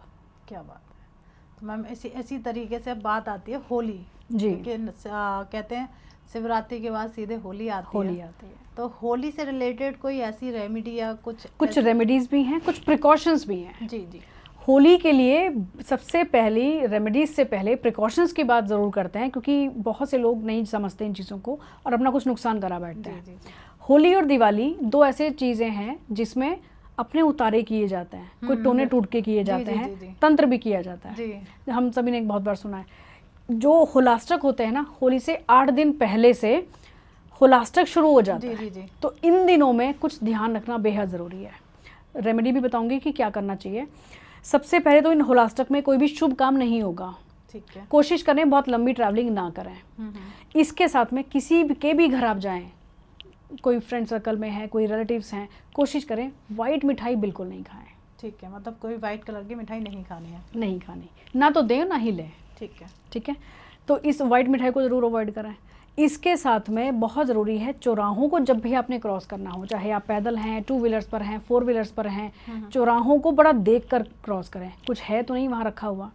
क्या बात है। तो मैम ऐसी तरीके से बात आती है होली जी, कहते हैं शिवरात्रि के बाद सीधे होली आती है। तो होली से रिलेटेड कोई ऐसी रेमेडी या कुछ रेमेडीज़ भी हैं, कुछ प्रिकॉशंस भी हैं। जी जी। होली के लिए सबसे पहली रेमेडीज से पहले प्रिकॉशंस की बात ज़रूर करते हैं, क्योंकि बहुत से लोग नहीं समझते इन चीज़ों को और अपना कुछ नुकसान करा बैठते हैं। जी, जी। होली और दिवाली 2 ऐसे चीज़ें हैं जिसमें अपने उतारे किए जाते हैं, कोई टोने टूट के किए जाते हैं, तंत्र भी किया जाता है। हम सभी ने एक बहुत बार सुना है जो होलास्टक होते हैं ना, होली से 8 दिन पहले से होलास्टक शुरू हो जाता जी है। जी जी। तो इन दिनों में कुछ ध्यान रखना बेहद ज़रूरी है। रेमेडी भी बताऊंगी कि क्या करना चाहिए। सबसे पहले तो इन होलास्टक में कोई भी शुभ काम नहीं होगा। ठीक है। कोशिश करें बहुत लंबी ट्रैवलिंग ना करें। इसके साथ में किसी के भी घर आप जाएं, कोई फ्रेंड सर्कल में है, कोई रिलेटिव्स हैं, कोशिश करें वाइट मिठाई बिल्कुल नहीं खाएं। ठीक है, मतलब कोई वाइट कलर की मिठाई नहीं खानी है। नहीं खानी, ना तो दें ना ही लें। ठीक है। ठीक है, तो इस वाइट मिठाई को ज़रूर अवॉइड करें। इसके साथ में बहुत ज़रूरी है, चौराहों को जब भी आपने क्रॉस करना हो, चाहे आप पैदल हैं, 2 व्हीलर्स पर हैं, 4 व्हीलर्स पर हैं, चौराहों को बड़ा देख कर क्रॉस करें, कुछ है तो नहीं वहाँ रखा हुआ।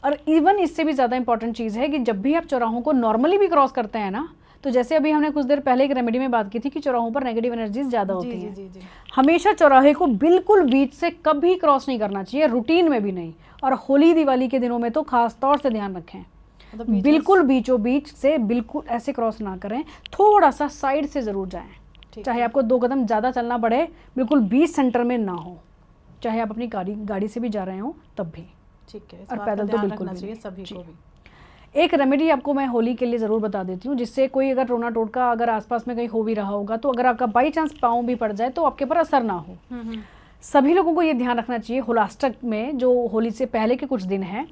और इवन इससे भी ज़्यादा इंपॉर्टेंट चीज़ है कि जब भी आप चौराहों को नॉर्मली भी क्रॉस करते हैं ना, तो जैसे अभी हमने कुछ देर पहले एक रेमेडी में बात की थी कि चौराहों पर नेगेटिव एनर्जीज ज़्यादा होती जी हैं। जी जी। हमेशा चौराहे को बिल्कुल बीच से कभी क्रॉस नहीं करना चाहिए, रूटीन में भी नहीं। और होली दिवाली के दिनों में तो खास तौर से ध्यान रखें, मतलब बीच बिल्कुल बीचों बीच से बिल्कुल ऐसे क्रॉस ना करें, थोड़ा सा साइड से ज़रूर जाएं। ठीक चाहे है। आपको 2 कदम ज़्यादा चलना पड़े, बिल्कुल बीच सेंटर में ना हो, चाहे आप अपनी गाड़ी से भी जा रहे हो तब भी। ठीक है, इस और बात का पैदल तो ध्यान बिल्कुल रखना भी चाहिए नहीं। सभी जी। को भी। एक रेमेडी आपको मैं होली के लिए ज़रूर बता देती हूँ, जिससे कोई अगर रोना टोटका अगर आसपास में कहीं हो भी रहा होगा, तो अगर आपका बाई चांस पाँव भी पड़ जाए तो आपके पर असर ना हो। सभी लोगों को ये ध्यान रखना चाहिए, होलास्टक में जो होली से पहले के कुछ दिन हैं,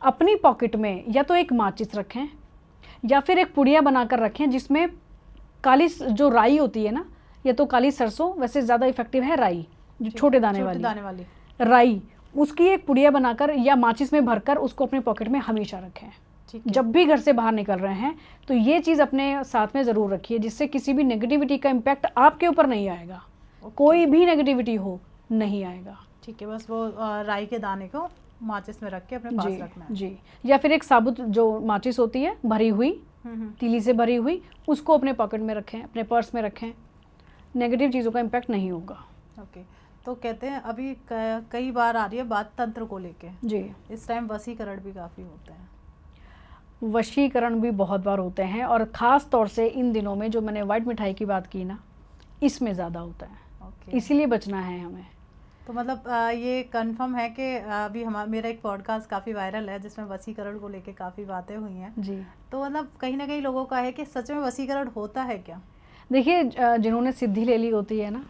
अपनी पॉकेट में या तो एक माचिस रखें या फिर एक पुड़िया बनाकर रखें जिसमें काली जो राई होती है ना, या तो काली सरसों, वैसे ज़्यादा इफेक्टिव है राई, जो छोटे दाने वाली राई, उसकी एक पुड़िया बनाकर या माचिस में भरकर उसको अपने पॉकेट में हमेशा रखें। ठीक है। जब भी घर से बाहर निकल रहे हैं तो ये चीज़ अपने साथ में ज़रूर रखिए, जिससे किसी भी नेगेटिविटी का इम्पैक्ट आपके ऊपर नहीं आएगा। कोई भी नेगेटिविटी हो नहीं आएगा। ठीक है, बस वो राई के दाने को माचिस में रख के अपने पास जी रखना है। जी, या फिर एक साबुत जो माचिस होती है भरी हुई, तीली से भरी हुई, उसको अपने पॉकेट में रखें, अपने पर्स में रखें, नेगेटिव चीज़ों का इम्पैक्ट नहीं होगा। ओके, तो कहते हैं अभी कई बार आ रही है बात तंत्र को लेके। जी, इस टाइम वशीकरण भी काफ़ी होते हैं। वशीकरण भी बहुत बार होते हैं, और ख़ास तौर से इन दिनों में जो मैंने वाइट मिठाई की बात की ना, इसमें ज़्यादा होता है। ओके, इसीलिए बचना है हमें। तो मतलब ये कंफर्म है कि अभी मेरा एक पॉडकास्ट काफ़ी वायरल है जिसमें वशीकरण को लेके काफ़ी बातें हुई हैं। जी, तो मतलब कहीं ना कहीं लोगों का है कि सच में वशीकरण होता है क्या? देखिए, जिन्होंने सिद्धि ले ली होती है ना,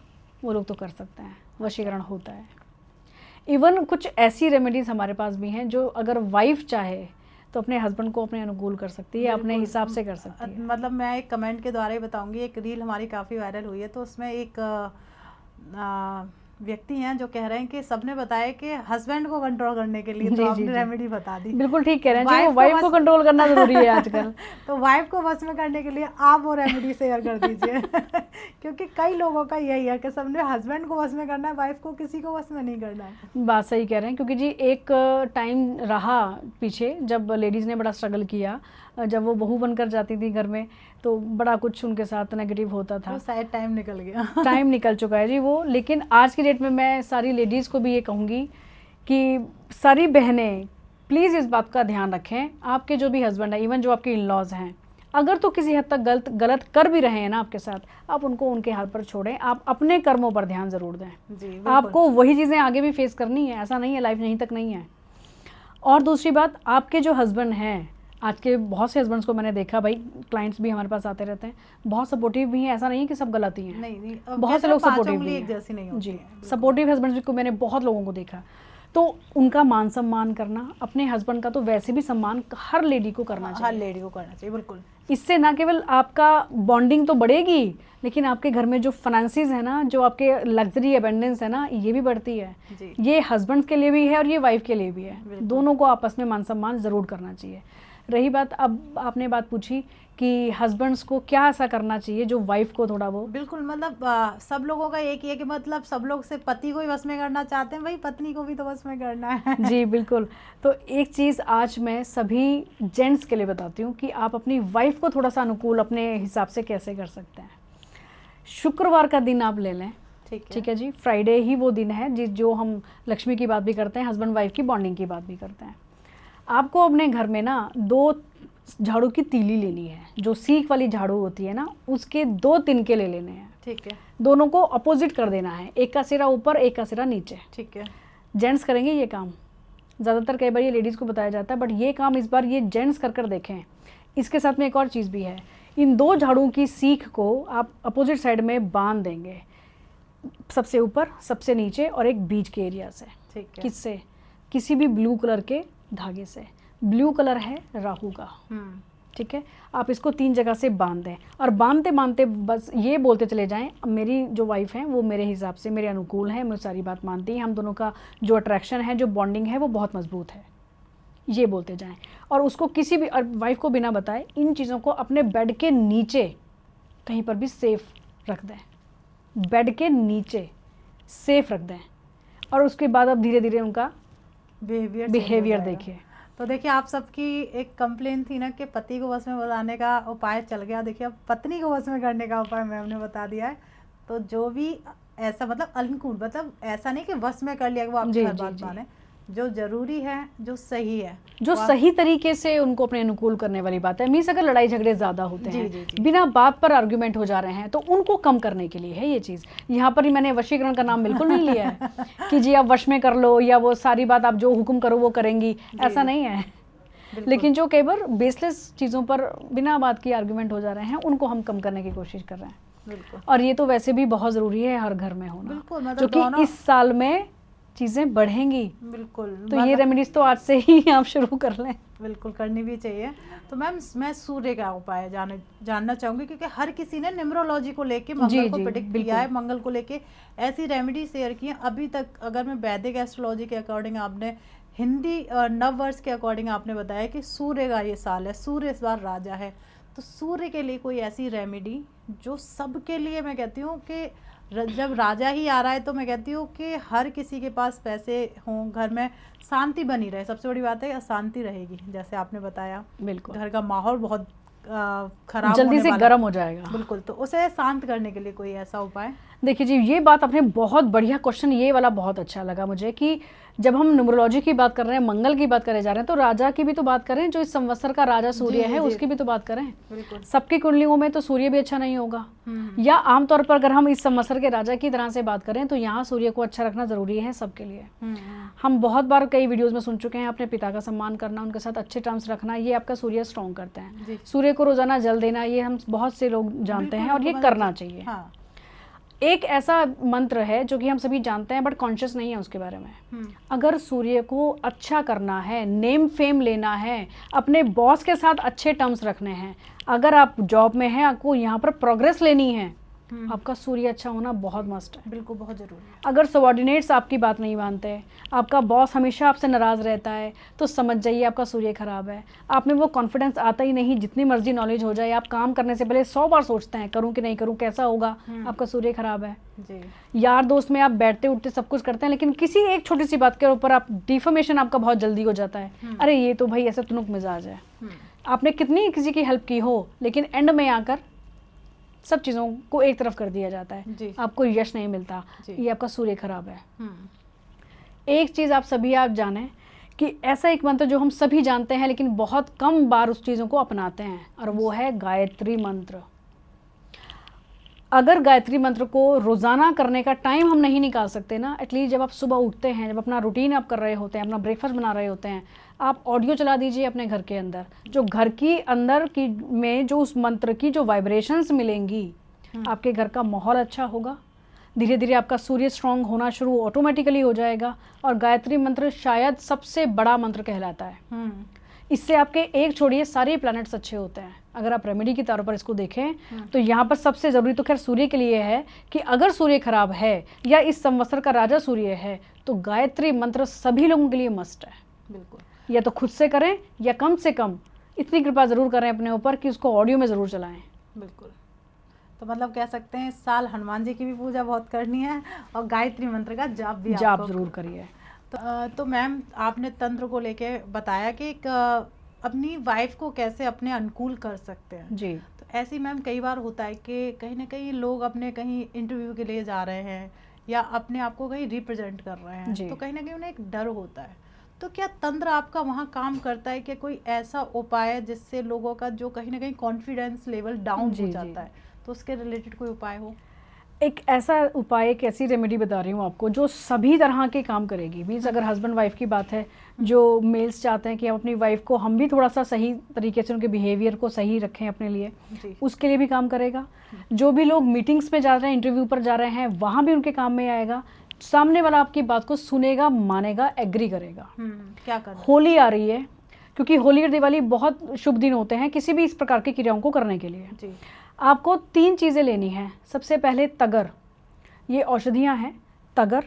वो लोग तो कर सकते हैं, वशीकरण होता है। इवन कुछ ऐसी रेमेडीज़ हमारे पास भी हैं जो अगर वाइफ चाहे तो अपने हस्बैंड को अपने अनुकूल कर सकती है, अपने बिल्कुल। हिसाब से कर सकती है। मतलब मैं एक कमेंट के द्वारा ही बताऊंगी, एक रील हमारी काफ़ी वायरल हुई है, तो उसमें एक व्यक्ति हैं जो कह रहे हैं कि सबने बताया कि हस्बैंड को कंट्रोल करने के लिए, जी, तो जी, आपने जी। रेमेडी बता दी। बिल्कुल ठीक कह रहे हैं, वाइफ जो को वाइफ को बस- कंट्रोल करना ज़रूरी है आजकल। तो वाइफ को बस में करने के लिए आप वो रेमेडी शेयर कर दीजिए क्योंकि कई लोगों का यही है कि सबने हस्बैंड को बस में करना है, वाइफ को किसी को बस में नहीं करना है। बात सही कह रहे हैं, क्योंकि जी एक टाइम रहा पीछे जब लेडीज़ ने बड़ा स्ट्रगल किया, जब वो बहू बनकर जाती थी घर में, तो बड़ा कुछ उनके साथ नेगेटिव होता था। वो शायद टाइम निकल गया। टाइम निकल चुका है जी वो। लेकिन आज की डेट में मैं सारी लेडीज़ को भी ये कहूँगी कि सारी बहनें प्लीज़ इस बात का ध्यान रखें, आपके जो भी हस्बैंड है, इवन जो आपके इन लॉज हैं, अगर तो किसी हद तक गलत कर भी रहे हैं ना आपके साथ, आप उनको उनके हाथ पर छोड़ें, आप अपने कर्मों पर ध्यान ज़रूर दें। जी, बिल्कुल। आपको वही चीज़ें आगे भी फेस करनी है, ऐसा नहीं है लाइफ यहीं तक नहीं है। और दूसरी बात, आपके जो हस्बैंड हैं, आज के बहुत से हस्बैंड्स को मैंने देखा, भाई क्लाइंट्स भी हमारे पास आते रहते हैं, बहुत सपोर्टिव भी हैं, ऐसा नहीं है कि सब गलत ही हैं। नहीं, बहुत से लोग पांचों सपोर्टिव उंगली भी एक जैसी नहीं हैं। होती जी, है। सपोर्टिव हस्बैंड्स को मैंने बहुत लोगों को देखा। तो उनका मान सम्मान करना, अपने हस्बैंड का तो वैसे भी सम्मान हर लेडी को करना हर चाहिए। लेडी को करना चाहिए, बिल्कुल। इससे ना केवल आपका बॉन्डिंग तो बढ़ेगी, लेकिन आपके घर में जो फाइनेंसेस है ना, जो आपके लग्जरी एबेंडेंस है ना, ये भी बढ़ती है। जी, ये हस्बैंड्स के लिए भी है और ये वाइफ के लिए भी है। बिल्कुल। दोनों को आपस में मान सम्मान ज़रूर करना चाहिए। रही बात, अब आपने बात पूछी कि हस्बैंड्स को क्या ऐसा करना चाहिए जो वाइफ को थोड़ा वो, बिल्कुल। मतलब सब लोगों का एक ही है कि मतलब सब लोग से पति को ही वश में करना चाहते हैं, भाई पत्नी को भी तो वश में करना है। जी बिल्कुल। तो एक चीज़ आज मैं सभी जेंट्स के लिए बताती हूँ कि आप अपनी वाइफ को थोड़ा सा अनुकूल अपने हिसाब से कैसे कर सकते हैं। शुक्रवार का दिन आप ले लें, ठीक है जी, फ्राइडे ही वो दिन है जो हम लक्ष्मी की बात भी करते हैं, हस्बैंड वाइफ की बॉन्डिंग की बात भी करते हैं। आपको अपने घर में ना 2 झाड़ू की तीली लेनी है, जो सीख वाली झाड़ू होती है ना, उसके 2 तिनके ले लेने हैं। ठीक है, दोनों को अपोजिट कर देना है, एक का सिरा ऊपर, एक का सिरा नीचे। ठीक है। जेंट्स करेंगे ये काम, ज़्यादातर कई बार ये लेडीज़ को बताया जाता है, बट ये काम इस बार ये जेंट्स कर देखें। इसके साथ में एक और चीज़ भी है, इन 2 झाड़ू की सीख को आप अपोजिट साइड में बांध देंगे, सबसे ऊपर, सबसे नीचे और एक बीच के एरिया से। ठीक है। किससे? किसी भी ब्लू कलर के धागे से। ब्लू कलर है राहु का, ठीक है। आप इसको 3 जगह से बांध दें और बांधते बांधते बस ये बोलते चले जाएं, मेरी जो वाइफ है वो मेरे हिसाब से मेरे अनुकूल है, मैं सारी बात मानती हैं, हम दोनों का जो अट्रैक्शन है, जो बॉन्डिंग है वो बहुत मजबूत है, ये बोलते जाएं। और उसको किसी भी वाइफ को बिना बताए इन चीज़ों को अपने बेड के नीचे कहीं पर भी सेफ रख दें, बेड के नीचे सेफ रख दें। और उसके बाद अब धीरे धीरे उनका बिहेवियर देखिए। तो देखिए, आप सबकी एक कंप्लेन थी ना कि पति को वश में बनाने का उपाय चल गया। देखिए, अब पत्नी को वश में करने का उपाय मैम ने बता दिया है। तो जो भी ऐसा मतलब अनुकूल, मतलब ऐसा नहीं कि वश में कर लिया कि वो आपकी हर बात माने, जो जरूरी है, जो सही है, जो सही तरीके से उनको अपने अनुकूल करने वाली बात है। मीन्स अगर लड़ाई झगड़े ज़्यादा होते हैं, बिना बात पर आर्गुमेंट हो जा रहे हैं, तो उनको कम करने के लिए है ये चीज़। यहाँ पर ही मैंने वशीकरण का नाम बिल्कुल नहीं लिया है कि जी आप वश में कर लो या वो सारी बात आप जो हुक्म करो वो करेंगी, ऐसा नहीं है। लेकिन जो कई बार बेसलेस चीज़ों पर बिना बात की आर्गुमेंट हो जा रहे हैं, उनको हम कम करने की कोशिश कर रहे हैं। बिल्कुल। और ये तो वैसे भी बहुत ज़रूरी है हर घर में होना, मतलब क्योंकि इस साल में चीज़ें बढ़ेंगी। बिल्कुल। तो ये रेमेडीज तो आज से ही आप शुरू कर लें। बिल्कुल, करनी भी चाहिए। तो मैम, मैं सूर्य का उपाय जानना चाहूँगी, क्योंकि हर किसी ने न्यूमरोलॉजी को लेके मंगल को प्रेडिक्ट किया है, मंगल को लेके ऐसी रेमेडी शेयर की है। अभी तक अगर मैं वैदिक एस्ट्रोलॉजी के अकॉर्डिंग, आपने हिंदी नव वर्ष के अकॉर्डिंग आपने बताया कि सूर्य का ये साल है, सूर्य इस बार राजा है। तो सूर्य के लिए कोई ऐसी रेमेडी जो सबके लिए, मैं कहती हूँ कि जब राजा ही आ रहा है तो मैं कहती हूँ कि हर किसी के पास पैसे हों, घर में शांति बनी रहे। सबसे बड़ी बात है अशांति रहेगी, जैसे आपने बताया। बिल्कुल, घर का माहौल बहुत खराब जल्दी से गर्म हो जाएगा। बिल्कुल। तो उसे शांत करने के लिए कोई ऐसा उपाय? देखिए जी, ये बात आपने बहुत बढ़िया क्वेश्चन, ये वाला बहुत अच्छा लगा मुझे कि जब हम न्यूमरोलॉजी की बात कर रहे हैं, मंगल की बात करे जा रहे हैं, तो राजा की भी तो बात करें, जो इस संवत्सर का राजा सूर्य है उसकी भी तो बात करें। सबकी कुंडलियों में तो सूर्य भी अच्छा नहीं होगा, या आमतौर पर अगर हम इस संवत्सर के राजा की तरह से बात करें तो यहाँ सूर्य को अच्छा रखना जरूरी है सबके लिए। हम बहुत बार कई वीडियोज में सुन चुके हैं, अपने पिता का सम्मान करना, उनके साथ अच्छे टर्म्स रखना, ये आपका सूर्य स्ट्रॉन्ग करते हैं। सूर्य को रोजाना जल देना, ये हम बहुत से लोग जानते हैं और ये करना चाहिए। एक ऐसा मंत्र है जो कि हम सभी जानते हैं बट कॉन्शियस नहीं है उसके बारे में। अगर सूर्य को अच्छा करना है, नेम फेम लेना है, अपने बॉस के साथ अच्छे टर्म्स रखने हैं, अगर आप जॉब में हैं, आपको यहाँ पर प्रोग्रेस लेनी है, आपका सूर्य अच्छा होना बहुत मस्ट है। बिल्कुल, बहुत जरूरी है। अगर सबॉर्डिनेट्स आपकी बात नहीं मानते, आपका बॉस हमेशा आपसे नाराज़ रहता है, तो समझ जाइए आपका सूर्य खराब है। आप में वो कॉन्फिडेंस आता ही नहीं, जितनी मर्जी नॉलेज हो जाए, आप काम करने से पहले 100 बार सोचते हैं करूं कि नहीं करूं, कैसा होगा, आपका सूर्य खराब है जी। यार दोस्त में आप बैठते उठते सब कुछ करते हैं, लेकिन किसी एक छोटी सी बात के ऊपर आप डिफॉर्मेशन आपका बहुत जल्दी हो जाता है। अरे ये तो भाई ऐसा तुनुक मिजाज है। आपने कितनी किसी की हेल्प की हो, लेकिन एंड में आकर सब चीज़ों को एक तरफ कर दिया जाता है, आपको यश नहीं मिलता, ये आपका सूर्य खराब है। एक चीज़ आप जानें कि ऐसा एक मंत्र जो हम सभी जानते हैं लेकिन बहुत कम बार उस चीज़ों को अपनाते हैं, और वो है गायत्री मंत्र। अगर गायत्री मंत्र को रोज़ाना करने का टाइम हम नहीं निकाल सकते ना, एटलीस्ट जब आप सुबह उठते हैं, जब अपना रूटीन आप कर रहे होते हैं, अपना ब्रेकफास्ट बना रहे होते हैं, आप ऑडियो चला दीजिए अपने घर के अंदर, जो घर की अंदर की में जो उस मंत्र की जो वाइब्रेशंस मिलेंगी, आपके घर का माहौल अच्छा होगा। धीरे धीरे आपका सूर्य स्ट्रांग होना शुरू ऑटोमेटिकली हो जाएगा। और गायत्री मंत्र शायद सबसे बड़ा मंत्र कहलाता है। इससे आपके एक छोड़िए सारे प्लैनेट्स अच्छे होते हैं। अगर आप रेमेडी के तौर पर इसको देखें तो यहाँ पर सबसे ज़रूरी तो खैर सूर्य के लिए है कि अगर सूर्य खराब है या इस संवत्सर का राजा सूर्य है तो गायत्री मंत्र सभी लोगों के लिए मस्ट है। बिल्कुल, या तो खुद से करें या कम से कम इतनी कृपा ज़रूर करें अपने ऊपर कि उसको ऑडियो में ज़रूर चलाएं। बिल्कुल, तो मतलब कह सकते हैं इस साल हनुमान जी की भी पूजा बहुत करनी है और गायत्री मंत्र का जाप भी जाप ज़रूर करिए। तो मैम, आपने तंत्र को लेके बताया कि अपनी वाइफ को कैसे अपने अनुकूल कर सकते हैं जी। तो ऐसे मैम कई बार होता है कि कहीं ना कहीं लोग अपने कहीं इंटरव्यू के लिए जा रहे हैं या अपने आप को कहीं रिप्रेजेंट कर रहे हैं, तो कहीं ना कहीं उन्हें एक डर होता है। तो क्या तंत्र आपका वहाँ काम करता है कि कोई ऐसा उपाय है जिससे लोगों का जो कहीं ना कहीं कॉन्फिडेंस लेवल डाउन हो जाता है, तो उसके रिलेटेड कोई उपाय हो? एक ऐसा उपाय, एक ऐसी रेमेडी बता रही हूँ आपको जो सभी तरह के काम करेगी। मीन्स अगर हस्बैंड वाइफ की बात है, जो मेल्स चाहते हैं कि हम अपनी वाइफ को, हम भी थोड़ा सा सही तरीके से उनके बिहेवियर को सही रखें अपने लिए, जी। उसके लिए भी काम करेगा। जो भी लोग मीटिंग्स में जा रहे हैं, इंटरव्यू पर जा रहे हैं, वहाँ भी उनके काम में आएगा। सामने वाला आपकी बात को सुनेगा, मानेगा, एग्री करेगा। क्या करना? होली आ रही है, क्योंकि होली और दिवाली बहुत शुभ दिन होते हैं किसी भी इस प्रकार की क्रियाओं को करने के लिए। जी। आपको 3 चीज़ें लेनी हैं। सबसे पहले तगर, ये औषधियाँ हैं, तगर,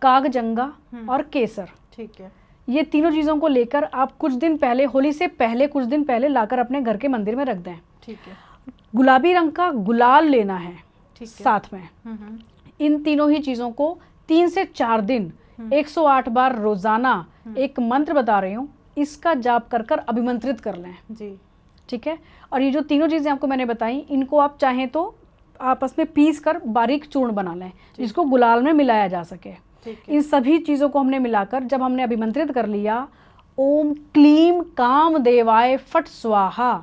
कागजंगा और केसर। ठीक है। ये तीनों चीज़ों को लेकर आप कुछ दिन पहले, होली से पहले कुछ दिन पहले लाकर अपने घर के मंदिर में रख दें। ठीक है। गुलाबी रंग का गुलाल लेना है ठीक है। साथ में। इन तीनों ही चीज़ों को 3 से 4 दिन 108 बार रोज़ाना, एक मंत्र बता रही हूँ, इसका जाप कर कर अभिमंत्रित कर लें। जी। ठीक है। और ये जो तीनों चीज़ें आपको मैंने बताई, इनको आप चाहें तो आपस में पीस कर बारीक चूर्ण बना लें, जिसको गुलाल में मिलाया जा सके। इन सभी चीज़ों को हमने मिलाकर जब हमने अभिमंत्रित कर लिया, ओम क्लीम कामदेवाय फट स्वाहा,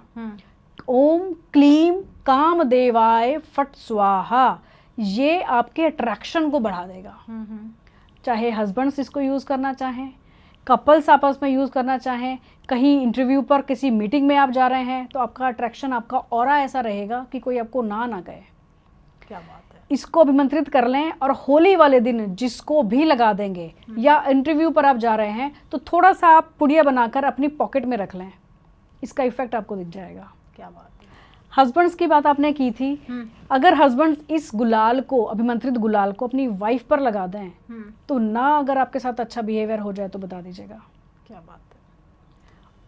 ओम क्लीम कामदेवाय फट स्वाहा, ये आपके अट्रैक्शन को बढ़ा देगा। चाहे हस्बैंड्स इसको यूज़ करना चाहें, कपल्स आपस में यूज़ करना चाहें, कहीं इंटरव्यू पर किसी मीटिंग में आप जा रहे हैं, तो आपका अट्रैक्शन, आपका ऑरा ऐसा रहेगा कि कोई आपको ना कहे। क्या बात है। इसको अभिमंत्रित कर लें और होली वाले दिन जिसको भी लगा देंगे, या इंटरव्यू पर आप जा रहे हैं तो थोड़ा सा आप पुड़िया बनाकर अपनी पॉकेट में रख लें, इसका इफेक्ट आपको दिख जाएगा। क्या बात है। हस्बैंड्स की बात आपने की थी, अगर हस्बैंड्स इस गुलाल को, अभिमंत्रित गुलाल को अपनी वाइफ पर लगा दें तो ना, अगर आपके साथ अच्छा बिहेवियर हो जाए तो बता दीजिएगा। क्या बात है।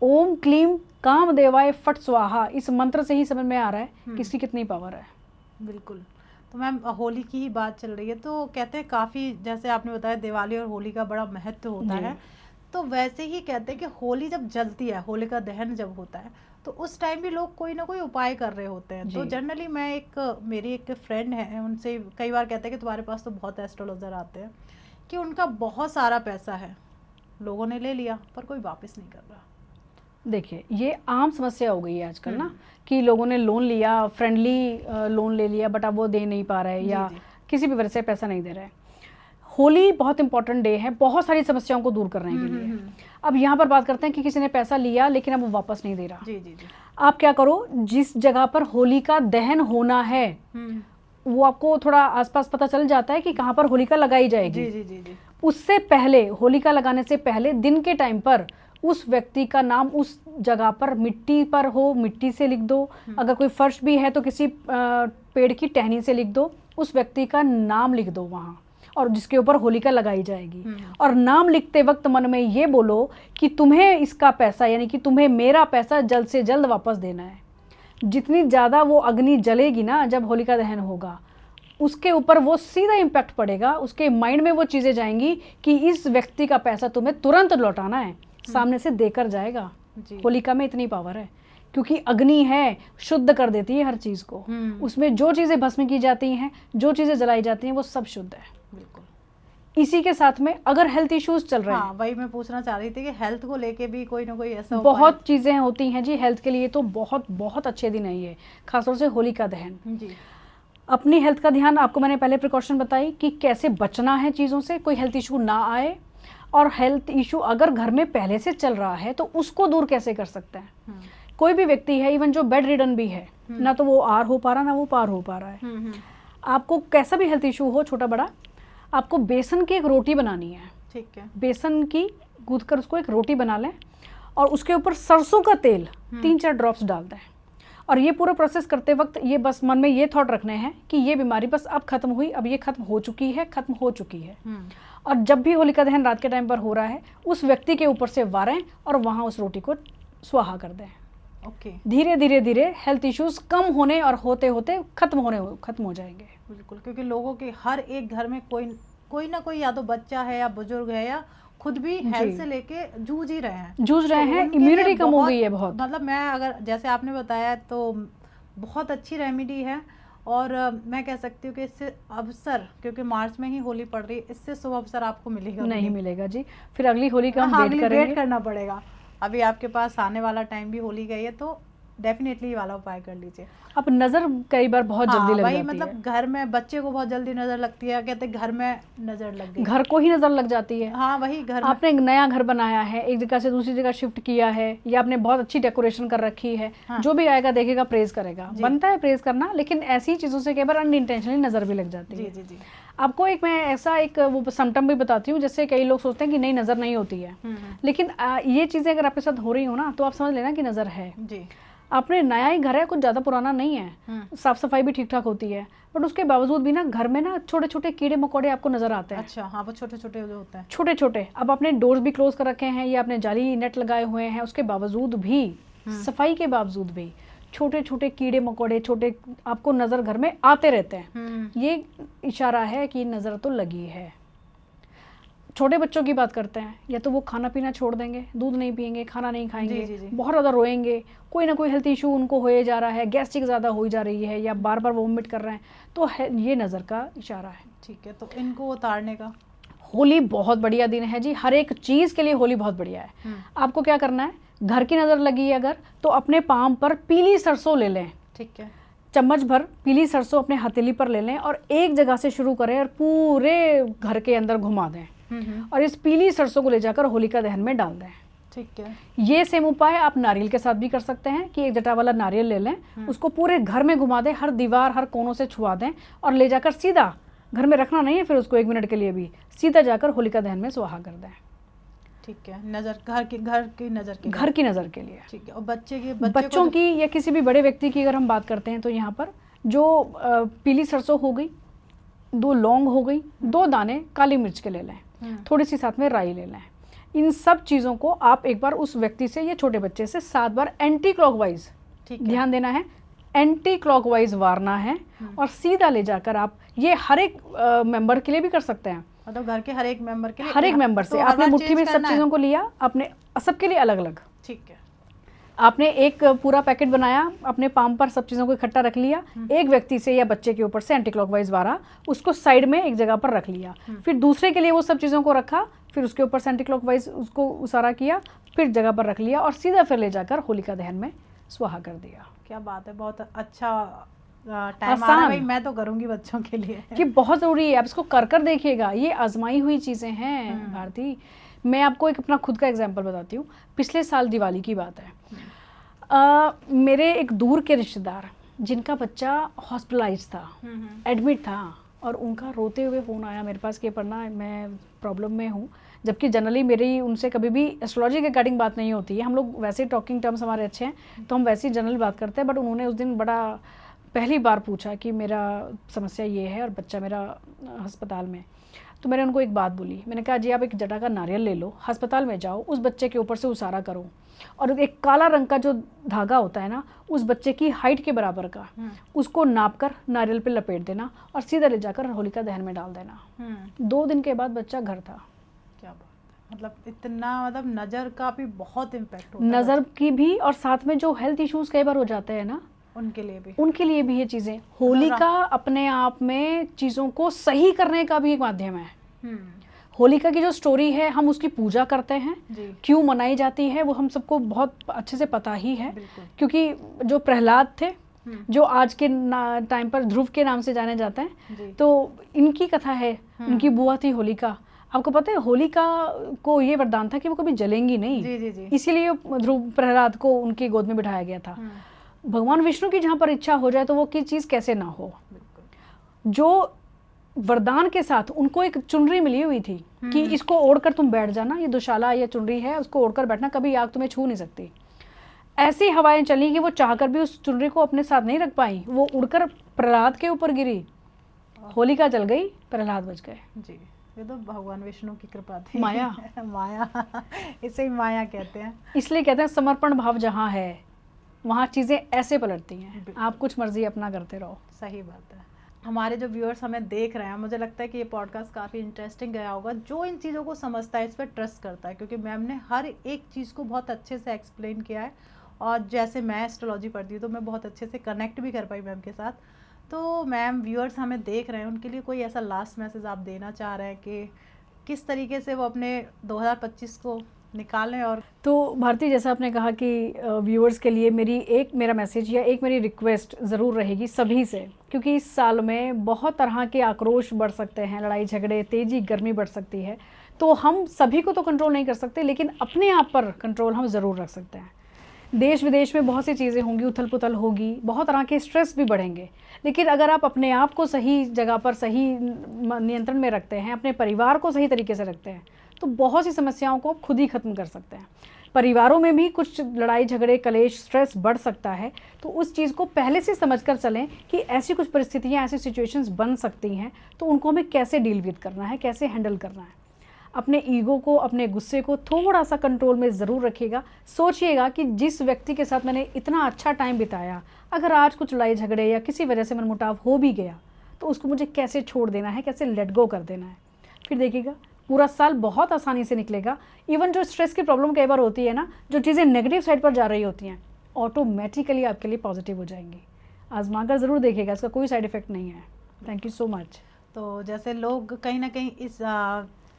ओम क्लीम कामदेवाय फट स्वाहा, इस मंत्र से ही समझ में आ रहा है कि इसकी कितनी पावर है। बिल्कुल। तो मैम, होली की ही बात चल रही है, तो कहते हैं काफ़ी, जैसे आपने बताया दिवाली और होली का बड़ा महत्व होता है, तो वैसे ही कहते हैं कि होली जब जलती है, होलिका दहन जब होता है, तो उस टाइम भी लोग कोई ना कोई उपाय कर रहे होते हैं। तो जनरली मैं मेरी एक फ्रेंड है, उनसे कई बार कहते हैं कि तुम्हारे पास तो बहुत एस्ट्रोलॉजर आते हैं, कि उनका बहुत सारा पैसा है, लोगों ने ले लिया पर कोई वापस नहीं कर रहा। देखिए, ये आम समस्या हो गई है आजकल ना, कि लोगों ने लोन लिया, फ्रेंडली लोन ले लिया, बट अब वो दे नहीं पा रहे, या किसी भी वजह से पैसा नहीं दे रहे। होली बहुत इंपॉर्टेंट डे है बहुत सारी समस्याओं को दूर करने के लिए। अब यहाँ पर बात करते हैं कि किसी ने पैसा लिया लेकिन अब वो वापस नहीं दे रहा। जी जी जी। आप क्या करो, जिस जगह पर होली का दहन होना है वो आपको थोड़ा आसपास पता चल जाता है कि कहाँ पर होलिका लगाई जाएगी। जी जी जी जी। उससे पहले, होलिका लगाने से पहले दिन के टाइम पर उस व्यक्ति का नाम उस जगह पर मिट्टी पर हो, मिट्टी से लिख दो। अगर कोई फर्श भी है तो किसी पेड़ की टहनी से लिख दो, उस व्यक्ति का नाम लिख दो वहाँ, और जिसके ऊपर होलिका लगाई जाएगी। और नाम लिखते वक्त मन में ये बोलो कि तुम्हें इसका पैसा, यानी कि तुम्हें मेरा पैसा जल्द से जल्द वापस देना है। जितनी ज़्यादा वो अग्नि जलेगी ना जब होलिका दहन होगा, उसके ऊपर वो सीधा इम्पैक्ट पड़ेगा, उसके माइंड में वो चीज़ें जाएंगी कि इस व्यक्ति का पैसा तुम्हें तुरंत लौटाना है, सामने से देकर जाएगा। होलिका में इतनी पावर है क्योंकि अग्नि है, शुद्ध कर देती है हर चीज़ को। उसमें जो चीज़ें भस्म की जाती हैं, जो चीज़ें जलाई जाती हैं, वो सब शुद्ध है। बिल्कुल। इसी के साथ में अगर हेल्थ इश्यूज चल रहे हैं, वही मैं पूछना चाह रही थी कि हेल्थ को लेके भी कोई ना कोई ऐसा बहुत चीज़ें होती हैं जी हेल्थ के लिए, तो बहुत बहुत अच्छे दिन है ये, खासतौर से होलिका दहन। जी। अपनी हेल्थ का ध्यान, आपको मैंने पहले प्रिकॉशन बताई कि कैसे बचना है चीज़ों से, कोई हेल्थ इशू ना आए। और हेल्थ इशू अगर घर में पहले से चल रहा है तो उसको दूर कैसे कर सकते हैं। कोई भी व्यक्ति है, इवन जो बेड रिडन भी है, ना तो वो आर हो पा रहा, ना वो पार हो पा रहा है, आपको कैसा भी हेल्थ इशू हो, छोटा बड़ा, आपको बेसन की एक रोटी बनानी है। ठीक है। बेसन की गूंथ कर उसको एक रोटी बना लें और उसके ऊपर सरसों का तेल 3-4 ड्रॉप्स डाल दें। और ये पूरा प्रोसेस करते वक्त ये बस मन में ये थॉट रखने हैं कि ये बीमारी बस अब खत्म हुई, अब ये खत्म हो चुकी है, खत्म हो चुकी है। और जब भी होलिका दहन रात के टाइम पर हो रहा है, उस व्यक्ति के ऊपर से वारें और वहाँ उस रोटी को स्वाहा कर दें। ओके। धीरे धीरे धीरे हेल्थ इश्यूज कम होने और होते होते खत्म हो जाएंगे। बिल्कुल, क्योंकि लोगों के हर एक घर में कोई ना कोई, या तो बच्चा है या बुजुर्ग है या खुद भी हेल्थ से लेके जूझ रहे हैं, इम्यूनिटी कम हो गई है बहुत। मतलब मैं, अगर जैसे आपने बताया, तो बहुत अच्छी रेमेडी है। और मैं कह सकती हूँ कि इससे अवसर, क्योंकि मार्च में ही होली पड़ रही है, इससे शुभ अवसर आपको मिलेगा नहीं मिलेगा जी, फिर अगली होली का हम वेट करेंगे, वेट करना पड़ेगा। अभी आपके पास आने वाला टाइम भी होली गई है, तो डेफिनेटली ये वाला उपाय कर लीजिए। अब नजर कई बार बहुत जल्दी लग वही जाती मतलब है, घर में बच्चे को बहुत जल्दी नजर लगती है, कहते हैं घर में नजर लग गई। घर को ही नजर लग जाती है। हाँ वही घर में। आपने एक नया घर बनाया है, एक जगह से दूसरी जगह शिफ्ट किया है, या आपने बहुत अच्छी डेकोरेशन कर रखी है, हाँ। जो भी आएगा देखेगा प्रेज करेगा, जी। बनता है प्रेज करना, लेकिन ऐसी चीज़ों से कई बार अनइंटेंशनली नज़र भी लग जाती जी है। जी जी। आपको एक मैं ऐसा एक वो सिम्टम भी बताती हूँ, जैसे कई लोग सोचते हैं कि नहीं नज़र नहीं होती है, लेकिन ये चीज़ें अगर आपके साथ हो रही हो ना तो आप समझ लेना कि नज़र है। जी। आपने नया ही घर है, कुछ ज़्यादा पुराना नहीं है, साफ सफाई भी ठीक ठाक होती है, बट उसके बावजूद भी ना घर में ना छोटे छोटे कीड़े मकोड़े आपको नजर आते हैं। अच्छा हाँ, वो छोटे छोटे जो होते हैं। छोटे छोटे। अब आपने डोर्स भी क्लोज कर रखे हैं या आपने जाली नेट लगाए हुए हैं, उसके बावजूद भी, सफाई के बावजूद भी छोटे छोटे कीड़े मकोड़े छोटे आपको नजर घर में आते रहते हैं। ये इशारा है कि नजर तो लगी है। छोटे बच्चों की बात करते हैं, या तो वो खाना पीना छोड़ देंगे, दूध नहीं पियेंगे, खाना नहीं खाएंगे, जी, जी। बहुत ज़्यादा रोएंगे, कोई ना कोई हेल्थ इशू उनको हो जा रहा है, गैस्ट्रिक ज़्यादा हो जा रही है, या बार बार वोमिट कर रहे हैं, तो ये नज़र का इशारा है। ठीक है, तो इनको उतारने का? होली बहुत बढ़िया दिन है जी, हर एक चीज़ के लिए होली बहुत बढ़िया है। आपको क्या करना है, घर की नज़र लगी है अगर, तो अपने पाम पर पीली सरसों ले लें। ठीक है। चम्मच भर पीली सरसों अपने हथेली पर ले लें और एक जगह से शुरू करें और पूरे घर के अंदर घुमा दें, और इस पीली सरसों को ले जाकर होलिका दहन में डाल दें। ठीक है। ये सेम उपाय आप नारियल के साथ भी कर सकते हैं कि एक जटा वाला नारियल ले लें, उसको पूरे घर में घुमा दें, हर दीवार हर कोनों से छुआ दें और ले जाकर सीधा घर में रखना नहीं है, फिर उसको 1 मिनट के लिए भी सीधा जाकर होलिका दहन में स्वाहा कर दें। ठीक है, नजर घर की नजर के लिए। घर की नज़र के लिए। ठीक है। और बच्चों की या किसी भी बड़े व्यक्ति की अगर हम बात करते हैं तो यहाँ पर जो पीली सरसों हो गई, 2 लौंग हो गई, 2 दाने काली मिर्च के ले लें, थोड़ी सी साथ में राई ले लें। इन सब चीज़ों को आप एक बार उस व्यक्ति से या छोटे बच्चे से 7 बार एंटी क्लॉकवाइज, ध्यान देना है, एंटी क्लॉकवाइज वारना है, और सीधा ले जाकर आप ये हर एक मेंबर के लिए भी कर सकते हैं। मतलब घर के हर एक मेंबर के लिए, हर एक मेंबर से आपने मुट्ठी में सब चीज़ों को लिया, आपने सबके लिए अलग अलग। ठीक है। आपने एक पूरा पैकेट बनाया, अपने पाम पर सब चीज़ों को इकट्ठा रख लिया, एक व्यक्ति से या बच्चे के ऊपर से एंटी क्लॉकवाइज वारा, उसको साइड में एक जगह पर रख लिया, फिर दूसरे के लिए वो सब चीज़ों को रखा, फिर उसके ऊपर से एंटी क्लॉकवाइज उसको उसारा किया, फिर जगह पर रख लिया और सीधा फिर ले जाकर होलिका दहन में स्वाहा कर दिया। क्या बात है, बहुत अच्छा टाइम आ रहा है भाई, मैं तो करूंगी बच्चों के लिए। ये बहुत ज़रूरी है, आप इसको कर कर देखिएगा, ये आजमाई हुई चीज़ें हैं भारती। मैं आपको एक अपना खुद का एग्जांपल बताती हूँ। पिछले साल दिवाली की बात है, मेरे एक दूर के रिश्तेदार जिनका बच्चा हॉस्पिटलाइज था, एडमिट था, और उनका रोते हुए फ़ोन आया मेरे पास कि पढ़ना मैं प्रॉब्लम में हूँ, जबकि जनरली मेरी उनसे कभी भी एस्ट्रोलॉजी के रिगार्डिंग बात नहीं होती है, हम लोग वैसे टॉकिंग टर्म्स हमारे अच्छे हैं तो हम वैसे ही जनरल बात करते हैं, बट उन्होंने उस दिन बड़ा पहली बार पूछा कि मेरा समस्या ये है और बच्चा मेरा अस्पताल में। तो मैंने उनको एक बात बोली, मैंने कहा जी आप एक जटा का नारियल ले लो, अस्पताल में जाओ, उस बच्चे के ऊपर से उसारा करो, और एक काला रंग का जो धागा होता है ना, उस बच्चे की हाइट के बराबर का, उसको नाप कर नारियल पे लपेट देना और सीधा ले जाकर होलिका दहन में डाल देना। 2 दिन के बाद बच्चा घर था। क्या बात है, मतलब इतना, मतलब नज़र का भी बहुत इम्पैक्ट होता है, नज़र की भी, और साथ में जो हेल्थ इश्यूज कई बार हो जाते हैं ना, उनके लिए भी ये चीज़ें, होलिका अपने आप में चीज़ों को सही करने का भी एक माध्यम है। होलिका की जो स्टोरी है, हम उसकी पूजा करते हैं, क्यों मनाई जाती है वो हम सबको बहुत अच्छे से पता ही है, क्योंकि जो प्रहलाद थे, जो आज के टाइम पर ध्रुव के नाम से जाने जाते हैं, तो इनकी कथा है, उनकी बुआ थी होलिका। आपको पता है होलिका को ये वरदान था कि वो कभी जलेंगी नहीं, इसीलिए ध्रुव प्रहलाद को उनकी गोद में बिठाया गया था। भगवान विष्णु की जहाँ पर इच्छा हो जाए तो वो की चीज़ कैसे ना हो। जो वरदान के साथ उनको एक चुनरी मिली हुई थी कि इसको ओढ़कर तुम बैठ जाना, ये दुशाला या चुनरी है, उसको ओढ़कर बैठना, कभी आग तुम्हें छू नहीं सकती। ऐसी हवाएं चली कि वो चाहकर भी उस चुनरी को अपने साथ नहीं रख पाई, वो उड़कर प्रहलाद के ऊपर गिरी, होलिका जल गई, प्रहलाद बच गए। जी, ये तो भगवान विष्णु की कृपा थी। माया माया, इसे ही माया कहते हैं। इसलिए कहते हैं समर्पण भाव जहाँ है वहाँ चीज़ें ऐसे पलटती हैं, आप कुछ मर्जी अपना करते रहो। सही बात है। हमारे जो व्यूअर्स हमें देख रहे हैं, मुझे लगता है कि ये पॉडकास्ट काफ़ी इंटरेस्टिंग गया होगा। जो इन चीज़ों को समझता है, इस पर ट्रस्ट करता है, क्योंकि मैम ने हर एक चीज़ को बहुत अच्छे से एक्सप्लेन किया है, और जैसे मैं एस्ट्रोलॉजी पढ़ती हूँ तो मैं बहुत अच्छे से कनेक्ट भी कर पाई मैम के साथ। तो मैम, व्यूअर्स हमें देख रहे हैं, उनके लिए कोई ऐसा लास्ट मैसेज आप देना चाह रहे हैं कि किस तरीके से वो अपने 2025 को निकालें। और तो भारती, जैसा आपने कहा कि व्यूअर्स के लिए मेरा मैसेज या एक मेरी रिक्वेस्ट ज़रूर रहेगी सभी से, क्योंकि इस साल में बहुत तरह के आक्रोश बढ़ सकते हैं, लड़ाई झगड़े, तेज़ी गर्मी बढ़ सकती है। तो हम सभी को तो कंट्रोल नहीं कर सकते, लेकिन अपने आप पर कंट्रोल हम ज़रूर रख सकते हैं। देश विदेश में बहुत सी चीज़ें होंगी, उथल पुथल होगी, बहुत तरह के स्ट्रेस भी बढ़ेंगे, लेकिन अगर आप अपने आप को सही जगह पर सही नियंत्रण में रखते हैं, अपने परिवार को सही तरीके से रखते हैं, तो बहुत सी समस्याओं को आप खुद ही ख़त्म कर सकते हैं। परिवारों में भी कुछ लड़ाई झगड़े, कलेश, स्ट्रेस बढ़ सकता है, तो उस चीज़ को पहले से समझकर चलें कि ऐसी कुछ परिस्थितियाँ, ऐसी सिचुएशंस बन सकती हैं, तो उनको हमें कैसे डील विद करना है, कैसे हैंडल करना है। अपने ईगो को, अपने गुस्से को थोड़ा सा कंट्रोल में ज़रूर रखिएगा। सोचिएगा कि जिस व्यक्ति के साथ मैंने इतना अच्छा टाइम बिताया, अगर आज कुछ लड़ाई झगड़े या किसी वजह से मनमुटाव हो भी गया, तो उसको मुझे कैसे छोड़ देना है, कैसे लेट गो कर देना है। फिर देखिएगा पूरा साल बहुत आसानी से निकलेगा। इवन जो स्ट्रेस की प्रॉब्लम कई बार होती है ना, जो चीज़ें नेगेटिव साइड पर जा रही होती हैं, ऑटोमेटिकली आपके लिए पॉजिटिव हो जाएंगी। आजमा कर ज़रूर देखिएगा, इसका कोई साइड इफ़ेक्ट नहीं है। Thank you so much. तो जैसे लोग कहीं ना कहीं इस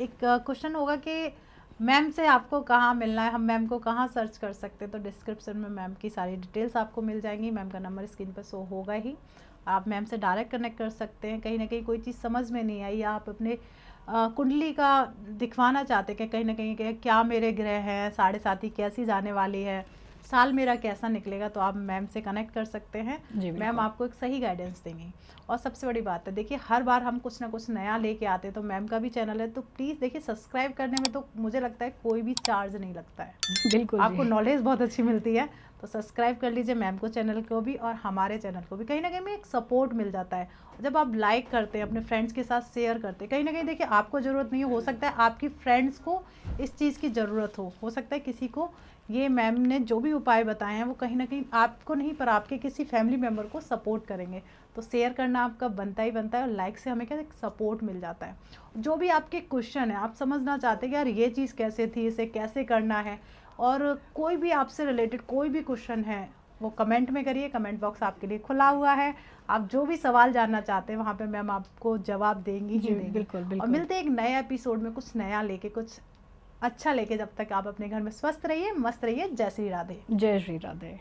एक क्वेश्चन होगा कि मैम से आपको कहाँ मिलना है, हम मैम को कहाँ सर्च कर सकते हैं, तो डिस्क्रिप्शन में मैम की सारी डिटेल्स आपको मिल जाएंगी। मैम का नंबर स्क्रीन पर शो होगा ही, आप मैम से डायरेक्ट कनेक्ट कर सकते हैं। कहीं ना कहीं कोई चीज़ समझ में नहीं आई या आप अपने कुंडली का दिखवाना चाहते हैं कि कहीं ना कहीं कि क्या मेरे ग्रह हैं, 7.5 कैसी जाने वाली है, साल मेरा कैसा निकलेगा, तो आप मैम से कनेक्ट कर सकते हैं। मैम आपको एक सही गाइडेंस देंगी। और सबसे बड़ी बात है, देखिए हर बार हम कुछ ना कुछ नया लेके आते हैं, तो मैम का भी चैनल है, तो प्लीज़ देखिए सब्सक्राइब करने में तो मुझे लगता है कोई भी चार्ज नहीं लगता है। बिल्कुल, आपको नॉलेज बहुत अच्छी मिलती है, तो सब्सक्राइब कर लीजिए मैम को चैनल को भी और हमारे चैनल को भी। कहीं ना कहीं में एक सपोर्ट मिल जाता है। जब आप लाइक करते हैं, अपने फ्रेंड्स के साथ शेयर करते हैं, कहीं ना कहीं देखिए आपको ज़रूरत नहीं हो सकता है आपकी फ्रेंड्स को इस चीज़ की ज़रूरत हो सकता है किसी को ये मैम ने जो भी उपाय बताए हैं वो कहीं ना कहीं आपको नहीं पर आपके किसी फैमिली मेम्बर को सपोर्ट करेंगे। तो शेयर करना आपका बनता ही बनता है, और लाइक से हमें क्या एक सपोर्ट मिल जाता है। जो भी आपके क्वेश्चन है, आप समझना चाहते हैं कि यार ये चीज़ कैसे थी, इसे कैसे करना है, और कोई भी आपसे रिलेटेड कोई भी क्वेश्चन है वो कमेंट में करिए। कमेंट बॉक्स आपके लिए खुला हुआ है, आप जो भी सवाल जानना चाहते हैं वहाँ पे मैम आपको जवाब देंगी ही देंगी। बिल्कुल। और मिलते हैं एक नए एपिसोड में कुछ नया लेके, कुछ अच्छा लेके। जब तक आप अपने घर में स्वस्थ रहिए, मस्त रहिए। जय श्री राधे। जय श्री राधे।